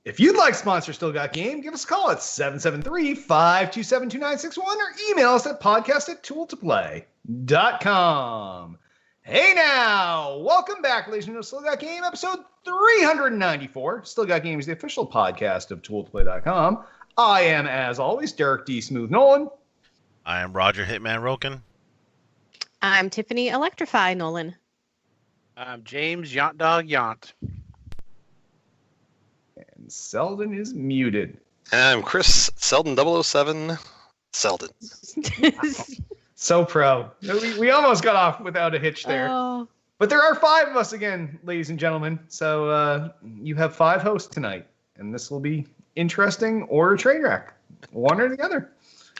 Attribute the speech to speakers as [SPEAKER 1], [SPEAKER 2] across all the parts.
[SPEAKER 1] If you'd like to sponsor Still Got Game, give us a call at 773-527-2961 or email us at podcast@tooltoplay.com. Hey now, welcome back, ladies and gentlemen, Still Got Game, episode 394. Still Got Game is the official podcast of tooltoplay.com. I am, as always, Derek D. Smooth Nolan.
[SPEAKER 2] I am Roger Hitman Roken.
[SPEAKER 3] I'm Tiffany Electrify Nolan.
[SPEAKER 4] I'm James Yont Dog Yont.
[SPEAKER 1] And Selden is muted.
[SPEAKER 5] And I'm Chris Selden 007 Selden.
[SPEAKER 1] So pro. We almost got off without a hitch there.
[SPEAKER 3] Oh.
[SPEAKER 1] But there are 5 of us again, ladies and gentlemen. So you have 5 hosts tonight. And this will be interesting or a train wreck. One or the other.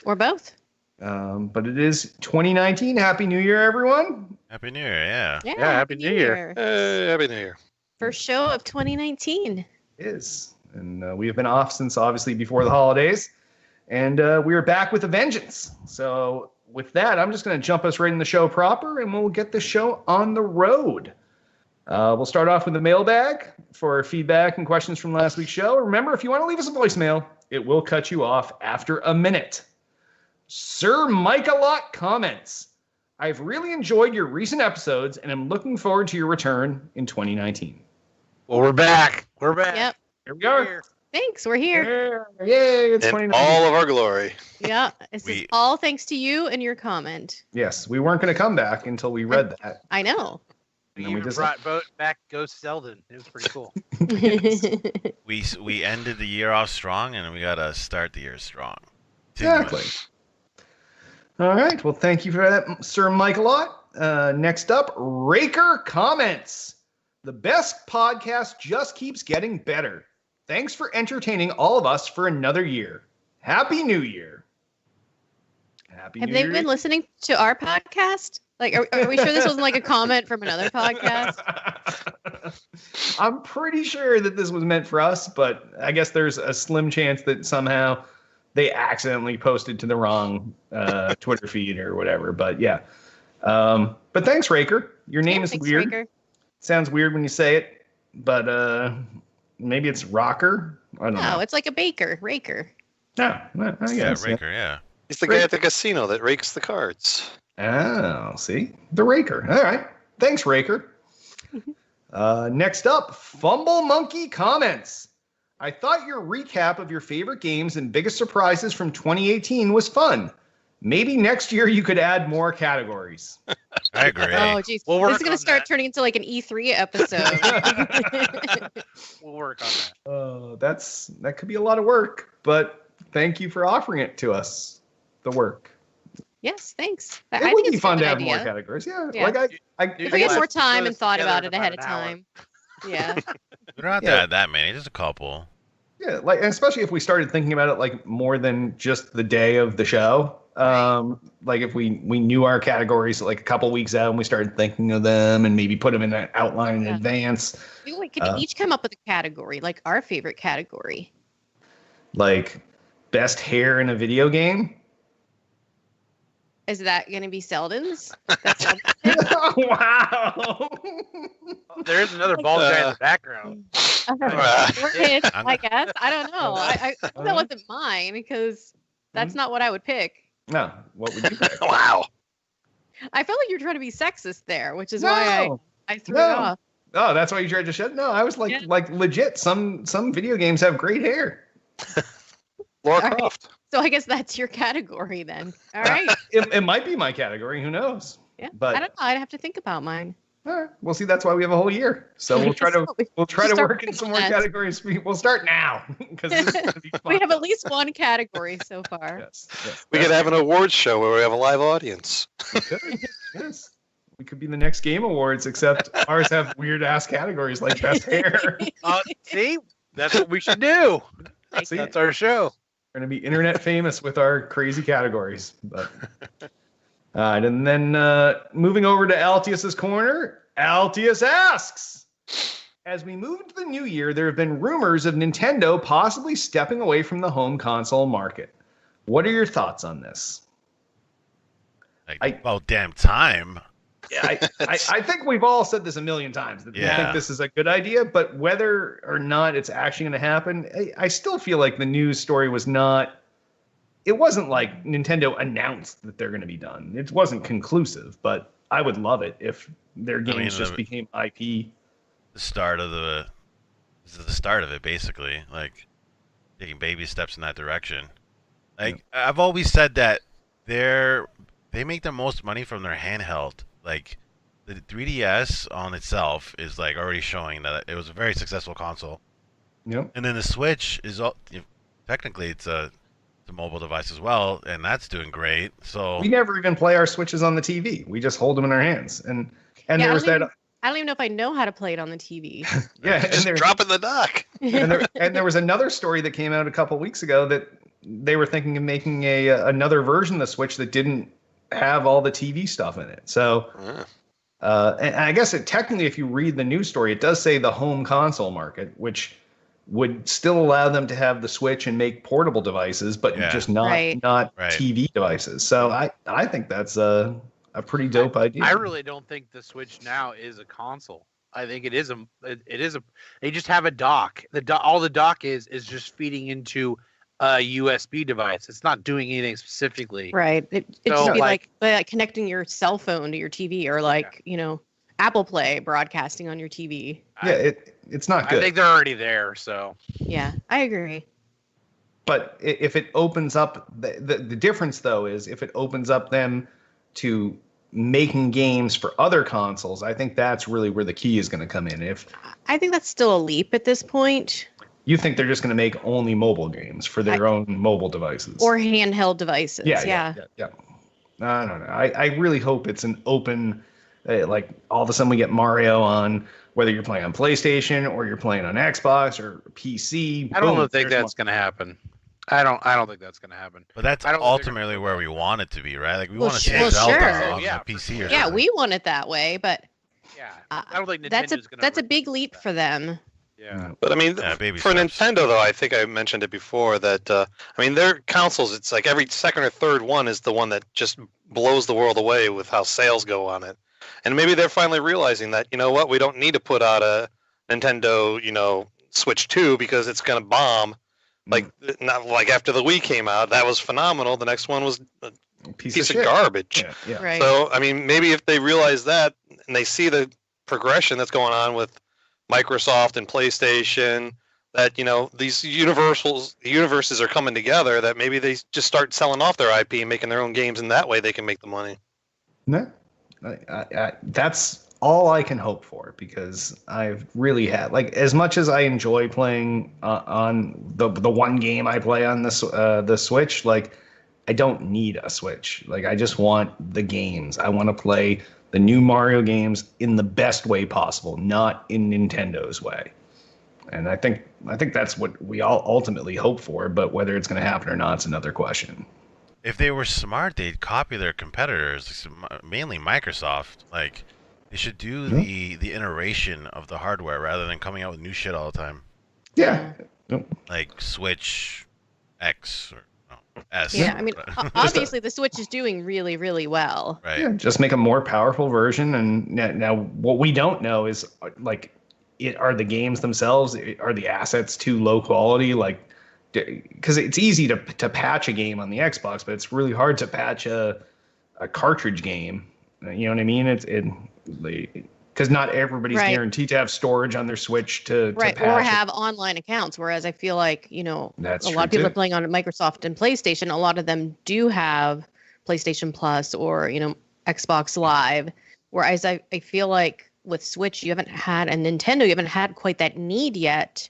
[SPEAKER 3] Or both.
[SPEAKER 1] But it is 2019. Happy New Year, everyone.
[SPEAKER 2] Happy New Year, yeah.
[SPEAKER 4] Yeah, Happy New Year.
[SPEAKER 5] Hey, Happy New Year.
[SPEAKER 3] First show of 2019.
[SPEAKER 1] It is. And we have been off since obviously before the holidays. And we are back with a vengeance. So with that, I'm just going to jump us right in the show proper, and we'll get the show on the road. We'll start off with the mailbag for feedback and questions from last week's show. Remember, if you want to leave us a voicemail, it will cut you off after a minute. Sir Mike-a-Lot comments, I've really enjoyed your recent episodes, and I'm looking forward to your return in 2019.
[SPEAKER 4] Well, we're back. We're back.
[SPEAKER 3] Yep.
[SPEAKER 1] Here we are.
[SPEAKER 3] Thanks. We're here.
[SPEAKER 1] Yay, it's
[SPEAKER 5] In
[SPEAKER 1] 2019.
[SPEAKER 5] all of our glory.
[SPEAKER 3] Yeah. This is all thanks to you and your comment.
[SPEAKER 1] Yes, we weren't going to come back until we read that.
[SPEAKER 3] I know.
[SPEAKER 1] And
[SPEAKER 4] We
[SPEAKER 1] then we
[SPEAKER 4] even
[SPEAKER 1] just
[SPEAKER 4] brought back Ghost Selden. It was pretty cool.
[SPEAKER 2] We ended the year off strong, and we got to start the year strong.
[SPEAKER 1] Exactly. All right. Well, thank you for that, Sir Mike-a-Lot. Next up, Raker comments. The best podcast just keeps getting better. Thanks for entertaining all of us for another year. Happy New Year. Happy
[SPEAKER 3] Have
[SPEAKER 1] New
[SPEAKER 3] they
[SPEAKER 1] Year.
[SPEAKER 3] been listening to our podcast? Like, are we sure this wasn't like a comment from another podcast?
[SPEAKER 1] I'm pretty sure that this was meant for us, but I guess there's a slim chance that somehow they accidentally posted to the wrong Twitter feed or whatever. But yeah. But thanks, Raker. Your name is
[SPEAKER 3] Thanks,
[SPEAKER 1] weird.
[SPEAKER 3] Raker.
[SPEAKER 1] Sounds weird when you say it, but maybe it's Rocker. I don't know.
[SPEAKER 3] No, it's like a baker, Raker.
[SPEAKER 1] No, I
[SPEAKER 2] Yeah,
[SPEAKER 1] guess,
[SPEAKER 2] Raker, yeah.
[SPEAKER 5] He's the guy at the casino that rakes the cards.
[SPEAKER 1] Oh, see? The Raker. All right. Thanks, Raker. Next up, Fumble Monkey comments. I thought your recap of your favorite games and biggest surprises from 2018 was fun. Maybe next year you could add more categories.
[SPEAKER 2] I agree.
[SPEAKER 3] Oh, geez.
[SPEAKER 4] We'll
[SPEAKER 3] This
[SPEAKER 4] work
[SPEAKER 3] is going
[SPEAKER 4] on
[SPEAKER 3] to start
[SPEAKER 4] that.
[SPEAKER 3] turning into like an E3 episode.
[SPEAKER 4] We'll work on that.
[SPEAKER 1] That could be a lot of work, but thank you for offering it to us. The work.
[SPEAKER 3] Yes, thanks.
[SPEAKER 1] It
[SPEAKER 3] I
[SPEAKER 1] would
[SPEAKER 3] think
[SPEAKER 1] be
[SPEAKER 3] it's a
[SPEAKER 1] fun
[SPEAKER 3] good
[SPEAKER 1] to have
[SPEAKER 3] idea.
[SPEAKER 1] more categories. Yeah.
[SPEAKER 3] Yeah.
[SPEAKER 1] Like
[SPEAKER 3] If we had more time
[SPEAKER 4] Put
[SPEAKER 3] and
[SPEAKER 4] us
[SPEAKER 3] thought
[SPEAKER 4] together
[SPEAKER 3] about
[SPEAKER 4] in
[SPEAKER 3] it ahead of
[SPEAKER 4] about an hour.
[SPEAKER 3] time. Yeah.
[SPEAKER 2] We don't have to
[SPEAKER 1] Yeah.
[SPEAKER 2] add that many, just a couple.
[SPEAKER 1] Yeah, like, and especially if we started thinking about it like more than just the day of the show. Like if we knew our categories like a couple weeks out and we started thinking of them and maybe put them in an outline in
[SPEAKER 3] Yeah.
[SPEAKER 1] advance.
[SPEAKER 3] We could each come up with a category, like our favorite category.
[SPEAKER 1] Like best hair in a video game.
[SPEAKER 3] Is that going to be Selden's? That's
[SPEAKER 1] Wow.
[SPEAKER 4] There's another bald guy in the background.
[SPEAKER 3] Or his, I guess. I don't know. I that wasn't mine because that's not what I would pick.
[SPEAKER 1] No, what would you pick?
[SPEAKER 5] Wow.
[SPEAKER 3] I felt like you were trying to be sexist there, which is why
[SPEAKER 1] No.
[SPEAKER 3] I threw it
[SPEAKER 1] No.
[SPEAKER 3] off.
[SPEAKER 1] Oh, that's why you tried to shut? No, I was like
[SPEAKER 3] Yeah.
[SPEAKER 1] like legit. Some video games have great hair.
[SPEAKER 5] Laura
[SPEAKER 3] All right.
[SPEAKER 5] Croft.
[SPEAKER 3] So I guess that's your category then. All right.
[SPEAKER 1] It might be my category. Who knows?
[SPEAKER 3] Yeah.
[SPEAKER 1] But
[SPEAKER 3] I don't know. I'd have to think about mine.
[SPEAKER 1] all right. We'll see. That's why we have a whole year. So we'll try to
[SPEAKER 3] Start
[SPEAKER 1] work in
[SPEAKER 3] working
[SPEAKER 1] some
[SPEAKER 3] on
[SPEAKER 1] more
[SPEAKER 3] that.
[SPEAKER 1] categories. We'll start now because this is going to be fun.
[SPEAKER 3] We have at least one category so far.
[SPEAKER 1] Yes.
[SPEAKER 5] We could have an awards show where we have a live audience.
[SPEAKER 1] We could. Yes. We could be the next Game Awards, except ours have weird ass categories like best hair.
[SPEAKER 4] See? That's what we should do.
[SPEAKER 1] See,
[SPEAKER 4] That's our show.
[SPEAKER 1] we're going to be internet famous with our crazy categories. But all right, and then moving over to Altius's corner, Altius asks, as we move into the new year, there have been rumors of Nintendo possibly stepping away from the home console market. What are your thoughts on this?
[SPEAKER 2] Like, about damn time.
[SPEAKER 1] I think we've all said this a million times that we think this is a good idea, but whether or not it's actually going to happen, I still feel like the news story was not. It wasn't like Nintendo announced that they're going to be done. It wasn't conclusive, but I would love it if their games just became IP.
[SPEAKER 2] The start of this is the start of it, basically. Like taking baby steps in that direction. Like I've always said that they make the most money from their handheld. Like the 3DS on itself is like already showing that it was a very successful console.
[SPEAKER 1] Yep.
[SPEAKER 2] And then the Switch is technically it's a mobile device as well, and that's doing great. So
[SPEAKER 1] we never even play our Switches on the TV. We just hold them in our hands. And there's that.
[SPEAKER 3] I don't even know if I know how to play it on the TV.
[SPEAKER 1] Yeah,
[SPEAKER 5] just drop it in the dock.
[SPEAKER 1] and there was another story that came out a couple weeks ago that they were thinking of making another version of the Switch that didn't have all the TV stuff in it. So, and I guess technically, if you read the news story, it does say the home console market, which would still allow them to have the Switch and make portable devices, but just not TV devices. So I think that's a pretty dope idea.
[SPEAKER 4] I really don't think the Switch now is a console. I think it is they just have a dock. All the dock is just feeding into a USB device. It's not doing anything specifically.
[SPEAKER 3] Right. It should be like connecting your cell phone to your TV, or like, Apple Play broadcasting on your TV.
[SPEAKER 1] Yeah, it's not good.
[SPEAKER 4] I think they're already there, so.
[SPEAKER 3] Yeah, I agree.
[SPEAKER 1] But if it opens up, the difference though is if it opens up them to making games for other consoles, I think that's really where the key is going to come in.
[SPEAKER 3] I think that's still a leap at this point.
[SPEAKER 1] You think they're just going to make only mobile games for their own mobile devices
[SPEAKER 3] or handheld devices? Yeah.
[SPEAKER 1] I don't know. I really hope it's an open. Like all of a sudden we get Mario on whether you're playing on PlayStation or you're playing on Xbox or PC.
[SPEAKER 4] I don't think that's going to happen. I don't think that's going to happen.
[SPEAKER 2] But that's ultimately where we want it to be, right? Like we want to see Zelda on the PC or something.
[SPEAKER 3] Yeah, we want it that way, but
[SPEAKER 4] I don't think Nintendo's
[SPEAKER 3] that's a big leap for them.
[SPEAKER 4] Yeah.
[SPEAKER 5] But I mean, for Nintendo though, I think I mentioned it before that their consoles, it's like every second or third one is the one that just blows the world away with how sales go on it. And maybe they're finally realizing that, we don't need to put out a Nintendo, Switch 2 because it's going to bomb. Not like after the Wii came out, that was phenomenal. The next one was a piece of garbage.
[SPEAKER 1] Yeah.
[SPEAKER 3] Right.
[SPEAKER 5] So, I mean, maybe if they realize that and they see the progression that's going on with Microsoft and PlayStation, that, these universes are coming together, that maybe they just start selling off their IP and making their own games, and that way they can make the money.
[SPEAKER 1] No. That's all I can hope for, because I've really had, like, as much as I enjoy playing on the one game I play on the Switch, like, I don't need a Switch. Like, I just want the games. I want to play the new Mario games in the best way possible, not in Nintendo's way. And I think that's what we all ultimately hope for, but whether it's going to happen or not is another question.
[SPEAKER 2] If they were smart, they'd copy their competitors, mainly Microsoft. Like, they should do the iteration of the hardware rather than coming out with new shit all the time.
[SPEAKER 1] Yeah.
[SPEAKER 2] Like Switch X or S.
[SPEAKER 3] Yeah, I mean, obviously the Switch is doing really, really well.
[SPEAKER 2] Right.
[SPEAKER 1] Yeah, just make a more powerful version. And now what we don't know is, like, are the games themselves, are the assets too low quality? Like, because it's easy to patch a game on the Xbox, but it's really hard to patch a cartridge game. You know what I mean? Because not everybody's guaranteed to have storage on their Switch to patch
[SPEAKER 3] or have online accounts. Whereas I feel like a lot of people are playing on Microsoft and PlayStation. A lot of them do have PlayStation Plus or Xbox Live. Whereas I feel like with Switch, you haven't had, and Nintendo, you haven't had quite that need yet.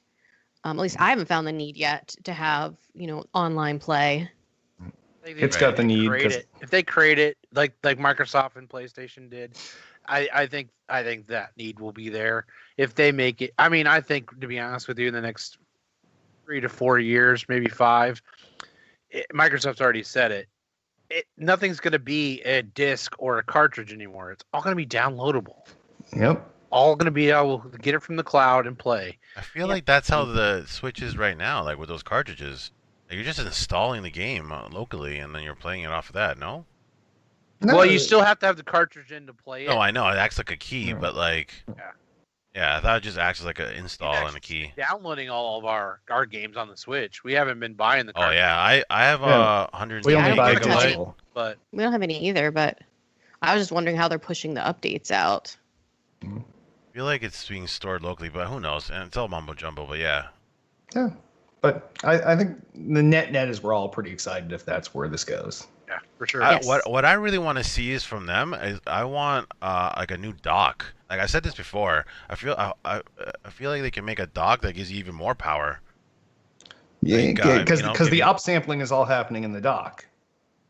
[SPEAKER 3] At least I haven't found the need yet to have, online play.
[SPEAKER 1] It's got the need.
[SPEAKER 4] If they create it like Microsoft and PlayStation did, I think that need will be there. If they make it, I mean, I think, to be honest with you, in the next 3 to 4 years, maybe 5, Microsoft's already said it. Nothing's going to be a disc or a cartridge anymore. It's all going to be downloadable.
[SPEAKER 1] Yep.
[SPEAKER 4] All going to be able to get it from the cloud and play.
[SPEAKER 2] I feel like that's how the Switch is right now, like with those cartridges. Like, you're just installing the game locally, and then you're playing it off of that, no?
[SPEAKER 4] No, well, you still have to have the cartridge in to play it.
[SPEAKER 2] No, I know it acts like a key, but like, yeah, I thought it just acts like an install and a key.
[SPEAKER 4] Downloading all of our games on the Switch. We haven't been buying the cartridge.
[SPEAKER 2] Oh yeah, I have 100
[SPEAKER 3] gigabyte,
[SPEAKER 4] but
[SPEAKER 3] we don't have any either. But I was just wondering how they're pushing the updates out.
[SPEAKER 2] I feel like it's being stored locally, but who knows? And it's all mumbo jumbo. But yeah.
[SPEAKER 1] Yeah, but I think the net is we're all pretty excited if that's where this goes.
[SPEAKER 4] Yeah, for sure.
[SPEAKER 3] Yes.
[SPEAKER 2] What I really want to see is from them is I want like a new dock. Like I said this before, I feel like they can make a dock that gives you even more power.
[SPEAKER 1] Yeah, because the upsampling is all happening in the dock.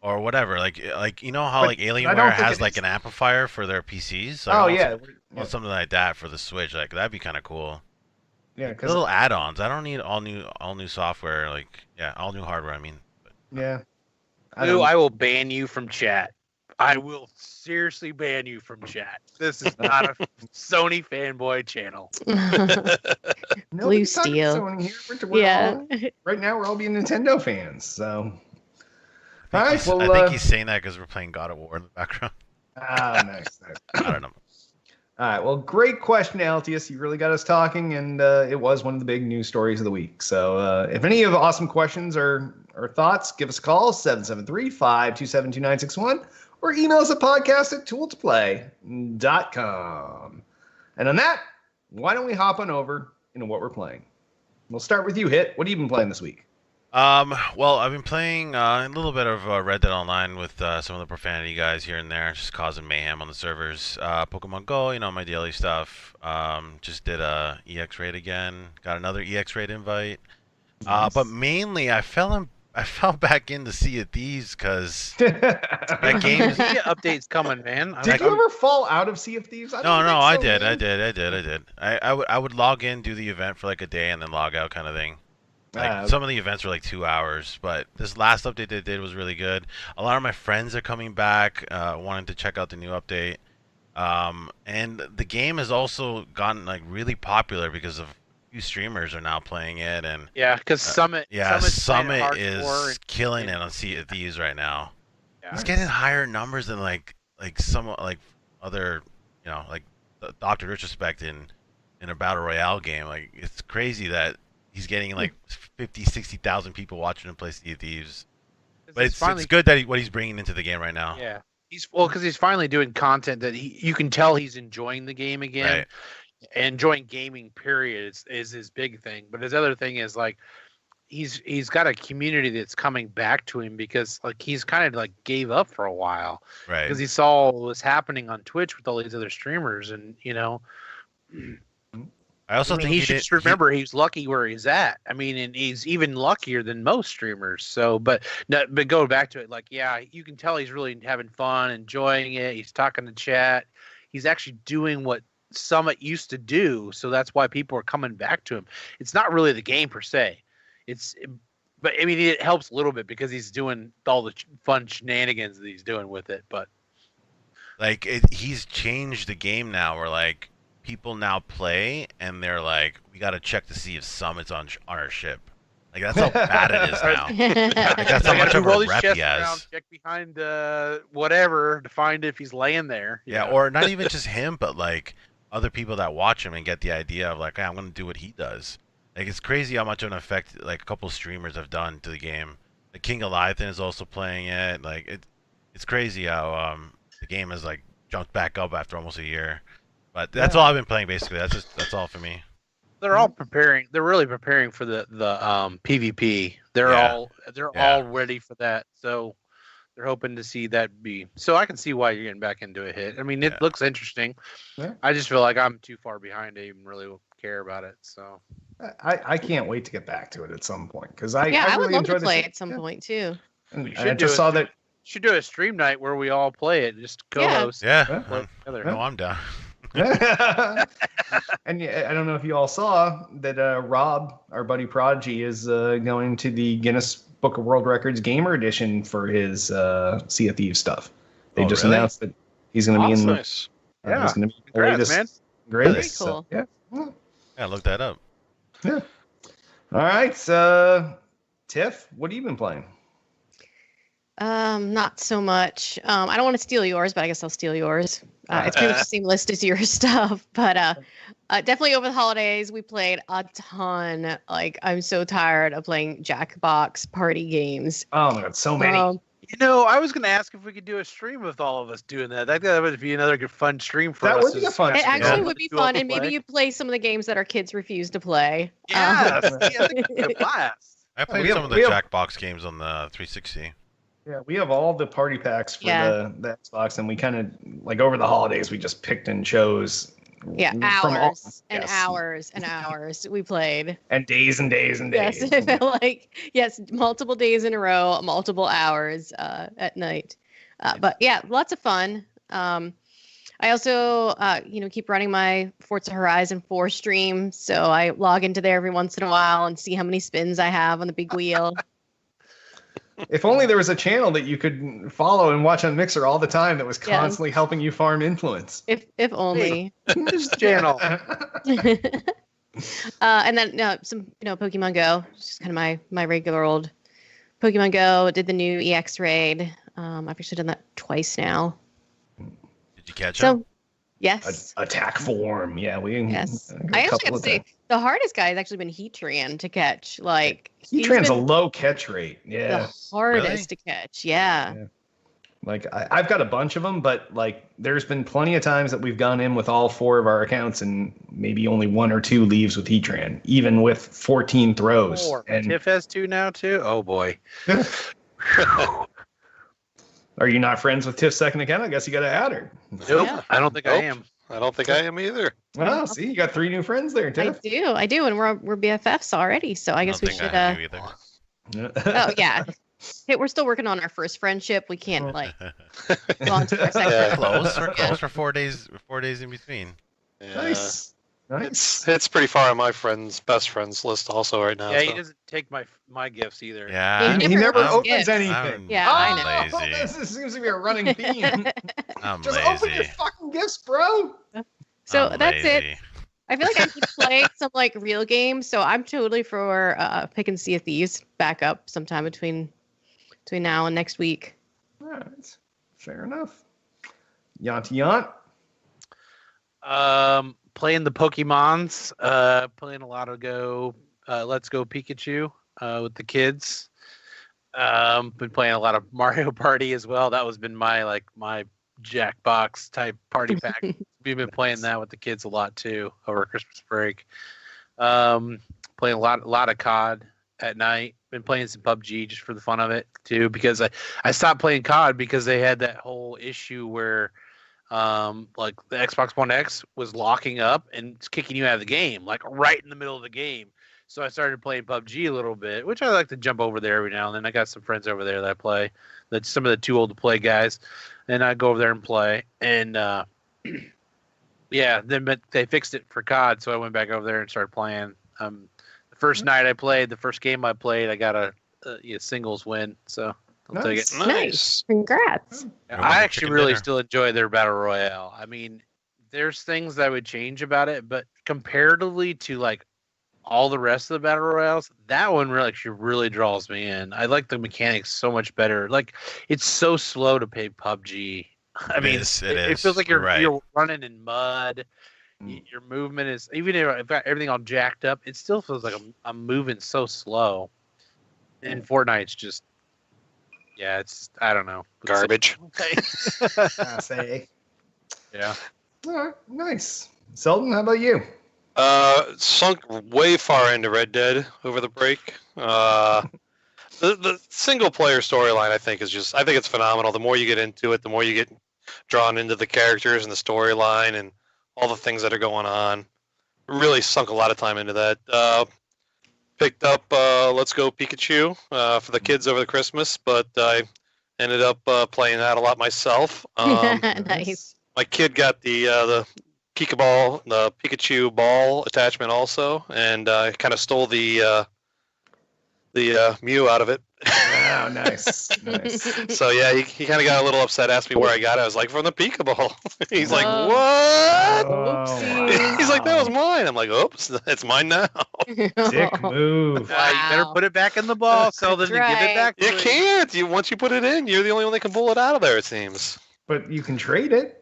[SPEAKER 2] Or whatever, like you know how like Alienware has like an amplifier for their PCs.
[SPEAKER 1] Oh yeah,
[SPEAKER 2] something like that for the Switch. Like that'd be kind of cool.
[SPEAKER 1] Yeah, because
[SPEAKER 2] little add-ons. I don't need all new software. Like all new hardware. I mean. But.
[SPEAKER 1] Yeah.
[SPEAKER 4] I will ban you from chat. I will seriously ban you from chat. This is not a Sony fanboy channel.
[SPEAKER 3] Blue Steel.
[SPEAKER 1] Right now, we're all being Nintendo fans. So. All right. Well,
[SPEAKER 2] I think he's saying that because we're playing God of War in the background.
[SPEAKER 1] Nice.
[SPEAKER 2] I don't know.
[SPEAKER 1] All right. Well, great question, Altius. You really got us talking, and it was one of the big news stories of the week. So if any of awesome questions or thoughts, give us a call, 773-527-2961, or email us at podcast@tooltoplay.com. And on that, why don't we hop on over into what we're playing? We'll start with you, Hit. What have you been playing this week?
[SPEAKER 2] Well, I've been playing a little bit of Red Dead Online with some of the profanity guys here and there, just causing mayhem on the servers. Pokemon Go, my daily stuff. Just did a EX raid again. Got another EX raid invite. Nice. But mainly, I fell back into Sea of Thieves because that game
[SPEAKER 4] update's coming, man.
[SPEAKER 1] Did you ever fall out of Sea of Thieves?
[SPEAKER 2] I did. I would log in, do the event for like a day, and then log out, kind of thing. Like some of the events were like 2 hours, but this last update they did was really good. A lot of my friends are coming back, wanting to check out the new update. And the game has also gotten like really popular because of a few streamers are now playing it, and
[SPEAKER 4] because Summit
[SPEAKER 2] is killing it on Sea of Thieves right now. Yeah. He's getting higher numbers than like some other like Dr. Disrespect in a battle royale game. Like it's crazy that he's getting like 50,000-60,000 people watching him play Sea of Thieves. But it's good that what he's bringing into the game right now.
[SPEAKER 4] Yeah, because he's finally doing content that you can tell he's enjoying the game again.
[SPEAKER 2] Right.
[SPEAKER 4] Enjoying gaming, period, is his big thing. But his other thing is like he's got a community that's coming back to him because like he's kind of like gave up for a while,
[SPEAKER 2] right?
[SPEAKER 4] Because he saw what was happening on Twitch with all these other streamers, and
[SPEAKER 2] I also think
[SPEAKER 4] he should just remember he's lucky where he's at. I mean, and he's even luckier than most streamers. So, but go back to it. Like, yeah, you can tell he's really having fun, enjoying it. He's talking to chat. He's actually doing what Summit used to do. So that's why people are coming back to him. It's not really the game per se. But I mean, it helps a little bit because he's doing all the fun shenanigans that he's doing with it. But
[SPEAKER 2] like, he's changed the game now. Where like, people now play and they're like, we got to check to see if Summit's on our ship. Like that's how bad it is now. Like, that's how much of a rep he has.
[SPEAKER 4] Check behind whatever to find if he's laying there.
[SPEAKER 2] Yeah, or not even just him, but like other people that watch him and get the idea of like, hey, I'm going to do what he does. Like it's crazy how much of an effect like a couple of streamers have done to the game. Like King Goliath is also playing it. Like it's crazy how the game has like jumped back up after almost a year. But that's all I've been playing basically. That's all for me.
[SPEAKER 4] They're all preparing. They're really preparing for the PvP. They're all ready for that. So they're hoping to see that be. So I can see why you're getting back into a hit. I mean, it looks interesting. Yeah. I just feel like I'm too far behind to even really care about it. So
[SPEAKER 1] I can't wait to get back to it at some point because I
[SPEAKER 3] really
[SPEAKER 1] would love
[SPEAKER 3] to play at some point too.
[SPEAKER 1] And I just saw that.
[SPEAKER 4] Should do a stream night where we all play it. Just co-host.
[SPEAKER 2] Yeah. No, I'm down.
[SPEAKER 1] And I don't know if you all saw that Rob, our buddy Prodigy, is going to the Guinness Book of World Records Gamer Edition for his Sea of Thieves stuff. They just announced that he's going to be in the
[SPEAKER 4] he's going to be the
[SPEAKER 1] latest,
[SPEAKER 4] man.
[SPEAKER 1] greatest.
[SPEAKER 3] Very cool.
[SPEAKER 1] So,
[SPEAKER 2] yeah, look that up.
[SPEAKER 1] Yeah. All right, Tiff, what have you been playing?
[SPEAKER 3] Not so much. I don't want to steal yours, but I guess I'll steal yours. It's pretty much the same list as your stuff, but definitely over the holidays we played a ton. Like I'm so tired of playing Jackbox party games.
[SPEAKER 1] Oh my god, so many.
[SPEAKER 4] I was going to ask if we could do a stream with all of us doing that. I think that would be another good fun stream for us.
[SPEAKER 1] That would be a fun
[SPEAKER 3] It
[SPEAKER 1] stream.
[SPEAKER 3] actually would be fun, and maybe you play some of the games that our kids refuse to play.
[SPEAKER 4] Yeah, I think it'd be a blast.
[SPEAKER 2] I played some of the Jackbox games on the 360.
[SPEAKER 1] Yeah, we have all the party packs for the Xbox, and we kind of like over the holidays we just picked and chose.
[SPEAKER 3] Yeah, hours and hours and hours we played.
[SPEAKER 1] And days and days and days.
[SPEAKER 3] Yes, it felt like multiple days in a row, multiple hours at night. But yeah, lots of fun. I also keep running my Forza Horizon 4 stream, so I log into there every once in a while and see how many spins I have on the big wheel.
[SPEAKER 1] If only there was a channel that you could follow and watch on Mixer all the time that was constantly helping you farm influence.
[SPEAKER 3] If only.
[SPEAKER 4] This channel.
[SPEAKER 3] And then some Pokemon Go, just kind of my regular old Pokemon Go. Did the new EX raid. I've actually done that twice now.
[SPEAKER 2] Did you catch him?
[SPEAKER 3] Yes.
[SPEAKER 1] Attack form. Yeah,
[SPEAKER 3] Yes. I actually have to say the hardest guy has actually been Heatran to catch. Like
[SPEAKER 1] Heatran's a low catch rate. Yeah.
[SPEAKER 3] The hardest to catch. Yeah.
[SPEAKER 1] Like I've got a bunch of them, but like there's been plenty of times that we've gone in with all 4 of our accounts and maybe only 1 or 2 leaves with Heatran, even with 14 throws.
[SPEAKER 4] 4. And Tiff has 2 now too. Oh boy.
[SPEAKER 1] Are you not friends with Tiff's second account? I guess you got to add her.
[SPEAKER 4] Nope, yeah. I don't think I am.
[SPEAKER 5] I don't think I am either.
[SPEAKER 1] Well, see, you got 3 new friends there, Tiff.
[SPEAKER 3] I do, and we're BFFs already, so I guess we should. Oh yeah, we're still working on our first friendship. We can't go on to our second.
[SPEAKER 2] We're close for 4 days. 4 days in between.
[SPEAKER 5] Yeah.
[SPEAKER 1] Nice.
[SPEAKER 5] It's pretty far on my best friends list also right now.
[SPEAKER 4] Yeah, he doesn't take my gifts either.
[SPEAKER 2] Yeah,
[SPEAKER 1] he never opens anything.
[SPEAKER 3] I
[SPEAKER 2] know.
[SPEAKER 1] This seems to be a running theme.
[SPEAKER 2] I'm
[SPEAKER 1] Just
[SPEAKER 2] lazy.
[SPEAKER 1] open your fucking gifts, bro.
[SPEAKER 3] So that's it. I feel like I need to play some real games, so I'm totally for picking Sea of Thieves back up sometime between now and next week.
[SPEAKER 1] All right, fair enough. Yant.
[SPEAKER 4] Playing the Pokemons, playing a lot of Let's Go Pikachu with the kids. Been playing a lot of Mario Party as well. That was been my Jackbox type party pack. We've been playing that with the kids a lot too over Christmas break. Playing a lot of COD at night. Been playing some PUBG just for the fun of it too, because I stopped playing COD because they had that whole issue where the Xbox One X was locking up and kicking you out of the game, right in the middle of the game. So I started playing PUBG a little bit, which I like to jump over there every now and then. I got some friends over there that I play. That's some of the too old to play guys, and I go over there and play. And but they fixed it for COD, so I went back over there and started playing. The first night I played, the first game I played, I got a singles win. So I'll take it.
[SPEAKER 3] Nice. Congrats.
[SPEAKER 4] I actually really still enjoy their battle royale. I mean, there's things that I would change about it, but comparatively to all the rest of the battle royales, that one really draws me in. I like the mechanics so much better. It's so slow to play PUBG. I mean, it feels like you're running in mud. Your movement is, even if I've got everything all jacked up, it still feels like I'm moving so slow. And Fortnite's just, it's, I don't know.
[SPEAKER 5] Garbage.
[SPEAKER 1] Say.
[SPEAKER 4] Yeah.
[SPEAKER 1] All right, nice. Selden, how about you?
[SPEAKER 5] Sunk way far into Red Dead over the break. The single player storyline I think it's phenomenal. The more you get into it, the more you get drawn into the characters and the storyline and all the things that are going on. Really sunk a lot of time into that. Picked up Let's Go Pikachu for the kids over the Christmas, but I ended up playing that a lot myself.
[SPEAKER 3] Nice.
[SPEAKER 5] My kid got the Pokeball, the Pikachu ball attachment also, and kind of stole the the Mew out of it.
[SPEAKER 1] Wow, nice.
[SPEAKER 5] So yeah, he kind of got a little upset. Asked me where I got it. I was like, from the Pokeball. He's like,
[SPEAKER 3] Oh.
[SPEAKER 5] what?
[SPEAKER 1] Oh,
[SPEAKER 5] He's like, that was mine. I'm like, oops, it's mine now.
[SPEAKER 1] Dick move.
[SPEAKER 4] You better put it back in the ball, Selden, to give it back to
[SPEAKER 5] You
[SPEAKER 4] him.
[SPEAKER 5] can't. Once you put it in, you're the only one that can pull it out of there. It seems.
[SPEAKER 1] But you can trade it.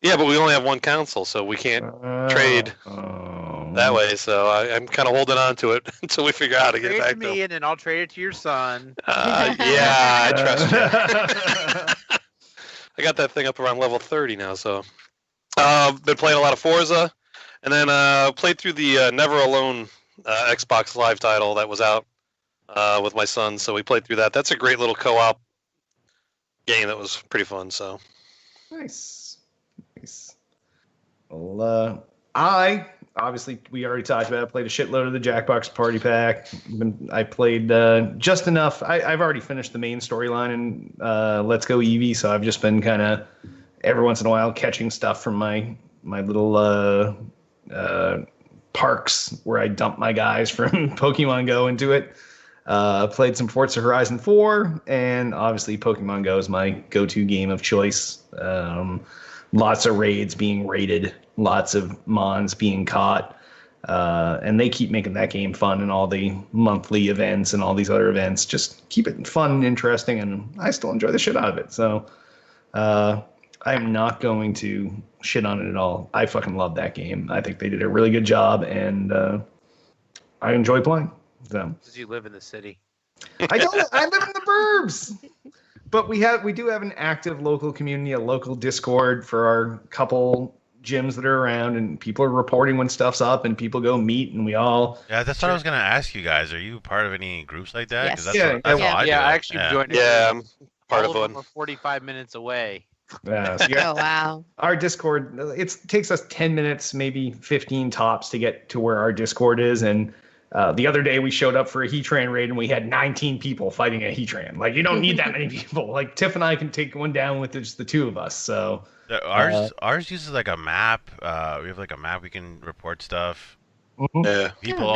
[SPEAKER 5] Yeah, but we only have one council, so we can't trade that way. So I'm kind of holding on to it until we figure out how to get it
[SPEAKER 4] Trade
[SPEAKER 5] back
[SPEAKER 4] to
[SPEAKER 5] to
[SPEAKER 4] me,
[SPEAKER 5] him.
[SPEAKER 4] and then I'll trade it to your son.
[SPEAKER 5] Yeah, I trust you. I got that thing up around level 30 now, so been playing a lot of Forza, and then played through the Never Alone Xbox Live title that was out with my son. So we played through that. That's a great little co-op game that was pretty fun. So
[SPEAKER 1] Nice. Well, I obviously we already talked about it. I played a shitload of the Jackbox Party Pack. I played just enough. I've already finished the main storyline in Let's Go Eevee, so I've just been kind of every once in a while catching stuff from my little parks where I dump my guys from Pokemon Go into it. Played some Forza Horizon 4, and obviously Pokemon Go is my go-to game of choice. Lots of raids being raided, lots of mons being caught, and they keep making that game fun, and all the monthly events and all these other events just keep it fun and interesting, and I still enjoy the shit out of it. So I'm not going to shit on it at all. I fucking love that game. I think they did a really good job, and I enjoy playing. So.
[SPEAKER 4] Does you live in the city?
[SPEAKER 1] I don't. I live in the burbs. But we do have an active local community, a local Discord for our couple gyms that are around, and people are reporting when stuff's up, and people go meet, and we all.
[SPEAKER 2] Yeah, that's what I was gonna ask you guys. Are you part of any groups like that? 'Cause
[SPEAKER 3] Yes.
[SPEAKER 2] that's
[SPEAKER 1] Yeah,
[SPEAKER 2] what, that's
[SPEAKER 1] yeah,
[SPEAKER 2] all I do.
[SPEAKER 4] I actually joined it.
[SPEAKER 5] yeah, I'm part
[SPEAKER 4] All
[SPEAKER 5] of
[SPEAKER 4] of them
[SPEAKER 5] one.
[SPEAKER 4] are 45 minutes away.
[SPEAKER 1] So
[SPEAKER 3] Oh wow.
[SPEAKER 1] our Discord, it takes us 10 minutes, maybe 15 tops to get to where our Discord is, and. The other day we showed up for a Heatran raid and we had 19 people fighting a Heatran. Like, you don't need that many people. Like, Tiff and I can take one down with just the two of us. So
[SPEAKER 2] Ours uses like a map. We have like a map we can report stuff.
[SPEAKER 5] Yeah.
[SPEAKER 2] People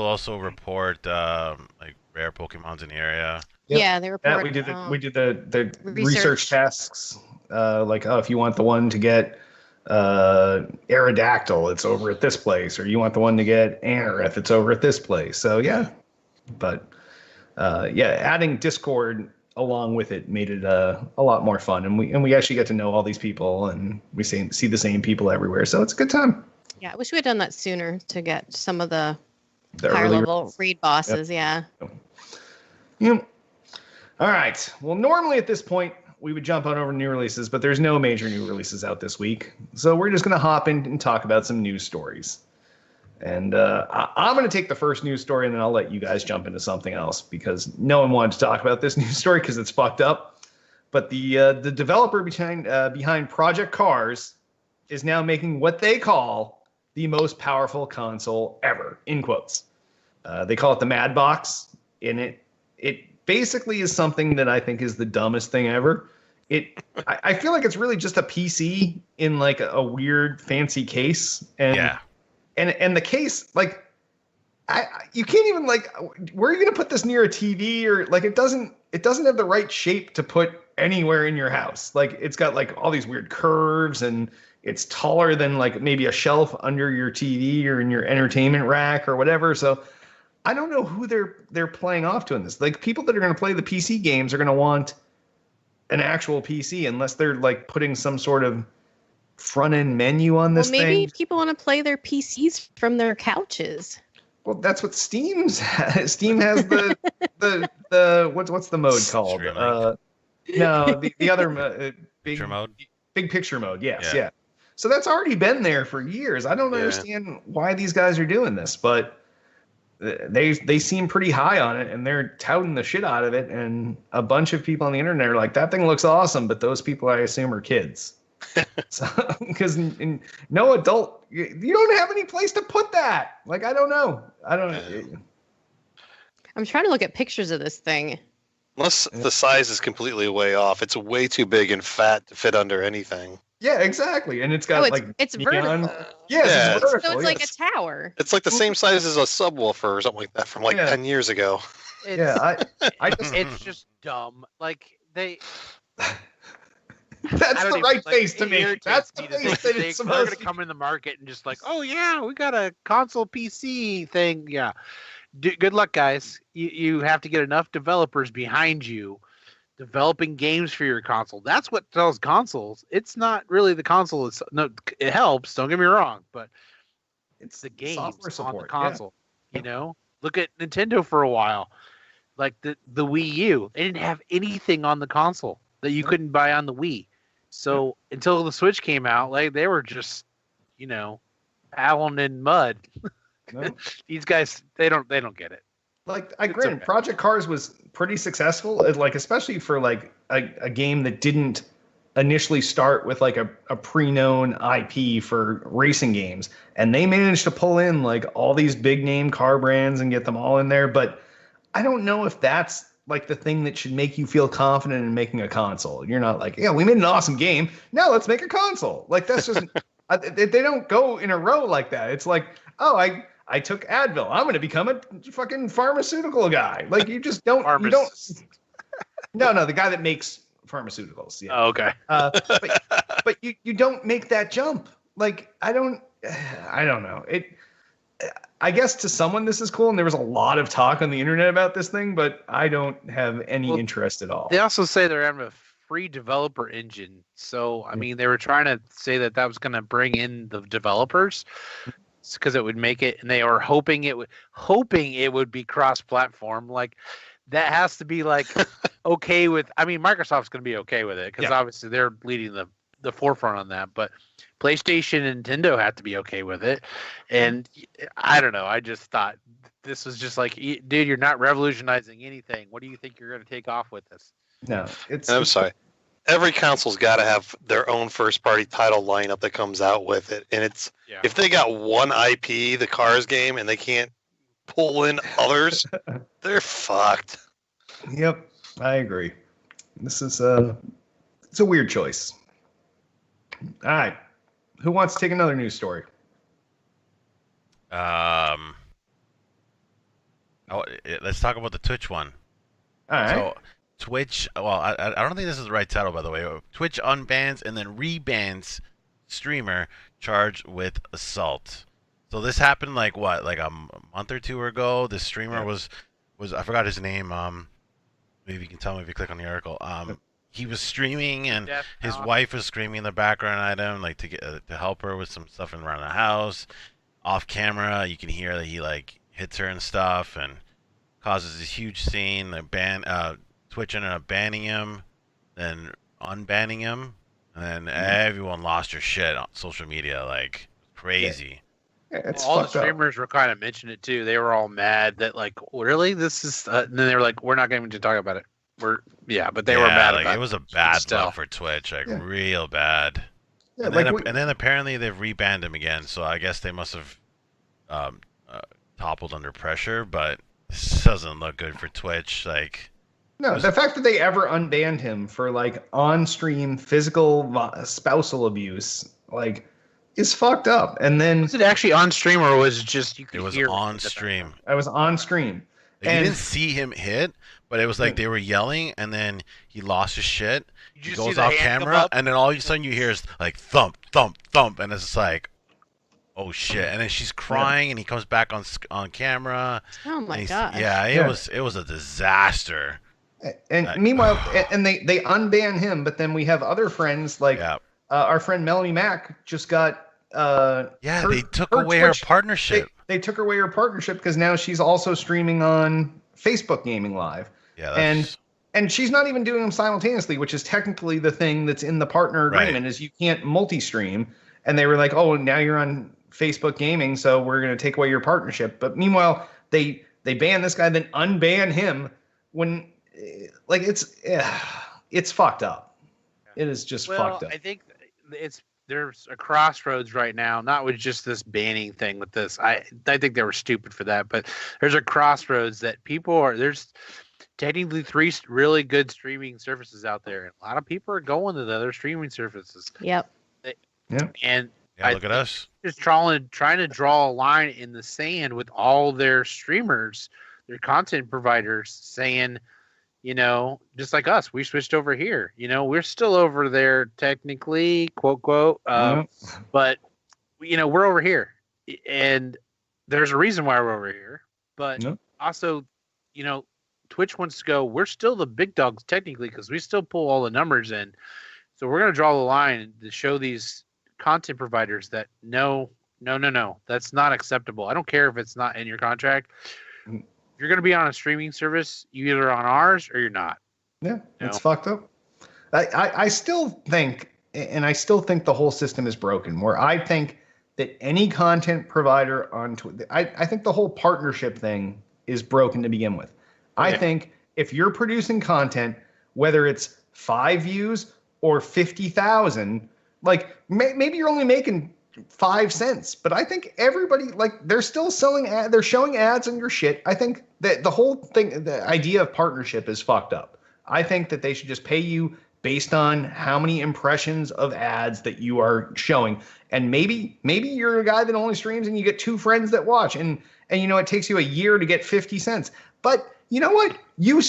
[SPEAKER 2] also report like rare Pokemons in the area.
[SPEAKER 1] Yep.
[SPEAKER 3] Yeah, they report.
[SPEAKER 1] we did the research
[SPEAKER 3] research.
[SPEAKER 1] tasks. Like, if you want the one to get Aerodactyl, it's over at this place, or you want the one to get Anorith, it's over at this place. So yeah, but adding Discord along with it made it a lot more fun, and we actually get to know all these people, and we see the same people everywhere. So it's a good time.
[SPEAKER 3] Yeah, I wish we had done that sooner to get some of the
[SPEAKER 1] The
[SPEAKER 3] higher
[SPEAKER 1] early-
[SPEAKER 3] level raid bosses. Yeah.
[SPEAKER 1] Yep. All right. Well, normally at this point we would jump on over new releases, but there's no major new releases out this week. So we're just going to hop in and talk about some news stories. And I'm going to take the first news story, and then I'll let you guys jump into something else, because no one wanted to talk about this news story because it's fucked up. But the developer behind Project Cars is now making what they call the most powerful console ever, in quotes. They call it the Mad Box, and it basically is something that I think is the dumbest thing ever. I feel like it's really just a PC in like a weird fancy case, and
[SPEAKER 2] Yeah.
[SPEAKER 1] and the case, like, you can't even, like, where are you gonna put this near a TV, or like it doesn't have the right shape to put anywhere in your house. Like, it's got like all these weird curves, and it's taller than like maybe a shelf under your TV or in your entertainment rack or whatever. So I don't know who they're playing off to in this. Like, people that are going to play the PC games are going to want an actual PC, unless they're like putting some sort of front end menu on this
[SPEAKER 3] maybe
[SPEAKER 1] thing.
[SPEAKER 3] people want to play their PCs from their couches.
[SPEAKER 1] Well, that's what Steam's has. Steam has the what's the mode called?
[SPEAKER 2] Streaming.
[SPEAKER 1] No, the other big
[SPEAKER 2] Picture mode.
[SPEAKER 1] Big picture mode. Yes,
[SPEAKER 2] Yeah.
[SPEAKER 1] yeah. So that's already been there for years. I don't
[SPEAKER 5] Yeah.
[SPEAKER 1] understand why these guys are doing this, but they seem pretty high on it, and they're touting the shit out of it. And a bunch of people on the internet are like, "That thing looks awesome," but those people, I assume, are kids. Because no adult, you don't have any place to put that. Like, I don't know.
[SPEAKER 3] I'm trying to look at pictures of this thing.
[SPEAKER 5] Unless the size is completely way off. It's way too big and fat to fit under anything.
[SPEAKER 1] Yeah, exactly. And it's got
[SPEAKER 3] it's
[SPEAKER 1] neon.
[SPEAKER 3] vertical.
[SPEAKER 1] Yes,
[SPEAKER 5] Yeah.
[SPEAKER 1] it's vertical.
[SPEAKER 3] So it's like
[SPEAKER 1] yes.
[SPEAKER 3] a tower.
[SPEAKER 5] It's like the same size as a subwoofer or something like that from like
[SPEAKER 1] Yeah.
[SPEAKER 5] 10 years ago.
[SPEAKER 4] It's just dumb. Like they.
[SPEAKER 1] That's the right face to make. That's the face that it's supposed to.
[SPEAKER 4] They're going to come in the market and just like, oh yeah, we got a console PC thing. Yeah, good luck, guys. You have to get enough developers behind you, developing games for your console. That's what sells consoles. It's not really the console. It helps. Don't get me wrong, but it's the games on the console. Yeah. You know, look at Nintendo for a while. Like the Wii U, they didn't have anything on the console that you couldn't buy on the Wii. So until the Switch came out, like they were just, paddling in mud. No. These guys, they don't get it.
[SPEAKER 1] Like granted, okay. Project Cars was pretty successful, like especially for like a game that didn't initially start with like a pre-known IP for racing games, and they managed to pull in like all these big name car brands and get them all in there. But I don't know if that's like the thing that should make you feel confident in making a console. You're not like, yeah, we made an awesome game. Now let's make a console. Like that's just they don't go in a row like that. It's like, oh, I took Advil. I'm going to become a fucking pharmaceutical guy. Like you just don't. You don't. No, the guy that makes pharmaceuticals. Yeah.
[SPEAKER 4] Oh, okay.
[SPEAKER 1] But you don't make that jump. Like I don't know. I guess to someone this is cool, and there was a lot of talk on the internet about this thing, but I don't have any interest at all.
[SPEAKER 4] They also say they're having a free developer engine. So, I mean, they were trying to say that was going to bring in the developers because it would make it, and they were hoping it would be cross-platform. Like, that has to be, like, okay with, I mean, Microsoft's going to be okay with it because obviously they're leading the forefront on that, but PlayStation and Nintendo had to be okay with it. And I don't know. I just thought this was just like, dude, you're not revolutionizing anything. What do you think you're going to take off with this?
[SPEAKER 1] No,
[SPEAKER 5] I'm sorry. Every console's got to have their own first-party title lineup that comes out with it. And if they got one IP, the Cars game, and they can't pull in others, they're fucked.
[SPEAKER 1] Yep, I agree. This is it's a weird choice. All right. Who wants to take another news story?
[SPEAKER 2] Let's talk about the Twitch one.
[SPEAKER 1] All right.
[SPEAKER 2] So Twitch, well, I don't think this is the right title, by the way. Twitch unbans and then rebans streamer charged with assault. So this happened like what, like a month or two ago? The streamer was I forgot his name. Maybe you can tell me if you click on the article. He was streaming, and his wife was screaming in the background at him, like to help her with some stuff around the house. Off camera, you can hear that he like hits her and stuff, and causes this huge scene. Twitch ended up banning him, then unbanning him, and then everyone lost their shit on social media, like crazy.
[SPEAKER 1] Yeah,
[SPEAKER 4] all the streamers were kind of mentioning it too. They were all mad that like, really, this is. And then they were like, we're not going to talk about it. But they were mad about it.
[SPEAKER 2] It was a bad look for Twitch, like real bad. Yeah, and then apparently they've rebanned him again, so I guess they must have toppled under pressure, but this doesn't look good for Twitch. Like,
[SPEAKER 1] no, the fact that they ever unbanned him for like on-stream physical spousal abuse, like, is fucked up. And then
[SPEAKER 4] was it actually on stream or was it just you could hear?
[SPEAKER 2] It was on stream.
[SPEAKER 1] I was on stream.
[SPEAKER 2] Like, you didn't see him hit, but it was like they were yelling, and then he lost his shit. He goes off camera, and then all of a sudden you hear is like thump, thump, thump, and it's like, oh shit! And then she's crying, and he comes back on camera.
[SPEAKER 3] Oh my god!
[SPEAKER 2] Yeah, it was a disaster.
[SPEAKER 1] And meanwhile, and they unban him, but then we have other friends like our friend Melanie Mack just got.
[SPEAKER 2] They took away her partnership.
[SPEAKER 1] They took away her partnership because now she's also streaming on Facebook Gaming Live.
[SPEAKER 2] Yeah,
[SPEAKER 1] and she's not even doing them simultaneously, which is technically the thing that's in the partner agreement is you can't multi-stream. And they were like, oh, now you're on Facebook Gaming, so we're going to take away your partnership. But meanwhile, they ban this guy, then unban him when like it's fucked up. It is just fucked up.
[SPEAKER 4] I think there's a crossroads right now, not with just this banning thing with this. I think they were stupid for that, but there's a crossroads that there's technically 3 really good streaming services out there, and a lot of people are going to the other streaming services.
[SPEAKER 3] Yep.
[SPEAKER 4] And
[SPEAKER 2] look at us.
[SPEAKER 4] Just trying to draw a line in the sand with all their streamers their content providers saying, you know, just like us, we switched over here. You know, we're still over there technically, quote, quote. But, you know, we're over here. And there's a reason why we're over here. But also, you know, Twitch wants to go, we're still the big dogs technically because we still pull all the numbers in. So we're going to draw the line to show these content providers that no, that's not acceptable. I don't care if it's not in your contract. If you're going to be on a streaming service, you're either on ours or you're not.
[SPEAKER 1] Yeah, it's fucked up. I still think, and I still think the whole system is broken, where I think that any content provider on Twitch, I think the whole partnership thing is broken to begin with. I think if you're producing content, whether it's 5 views or 50,000, like maybe you're only making 5 cents, but I think everybody, like, they're still selling they're showing ads on your shit. I think that the whole thing, the idea of partnership is fucked up. I think that they should just pay you based on how many impressions of ads that you are showing. And maybe you're a guy that only streams and you get 2 friends that watch, and you know, it takes you a year to get 50 cents. But you know what? You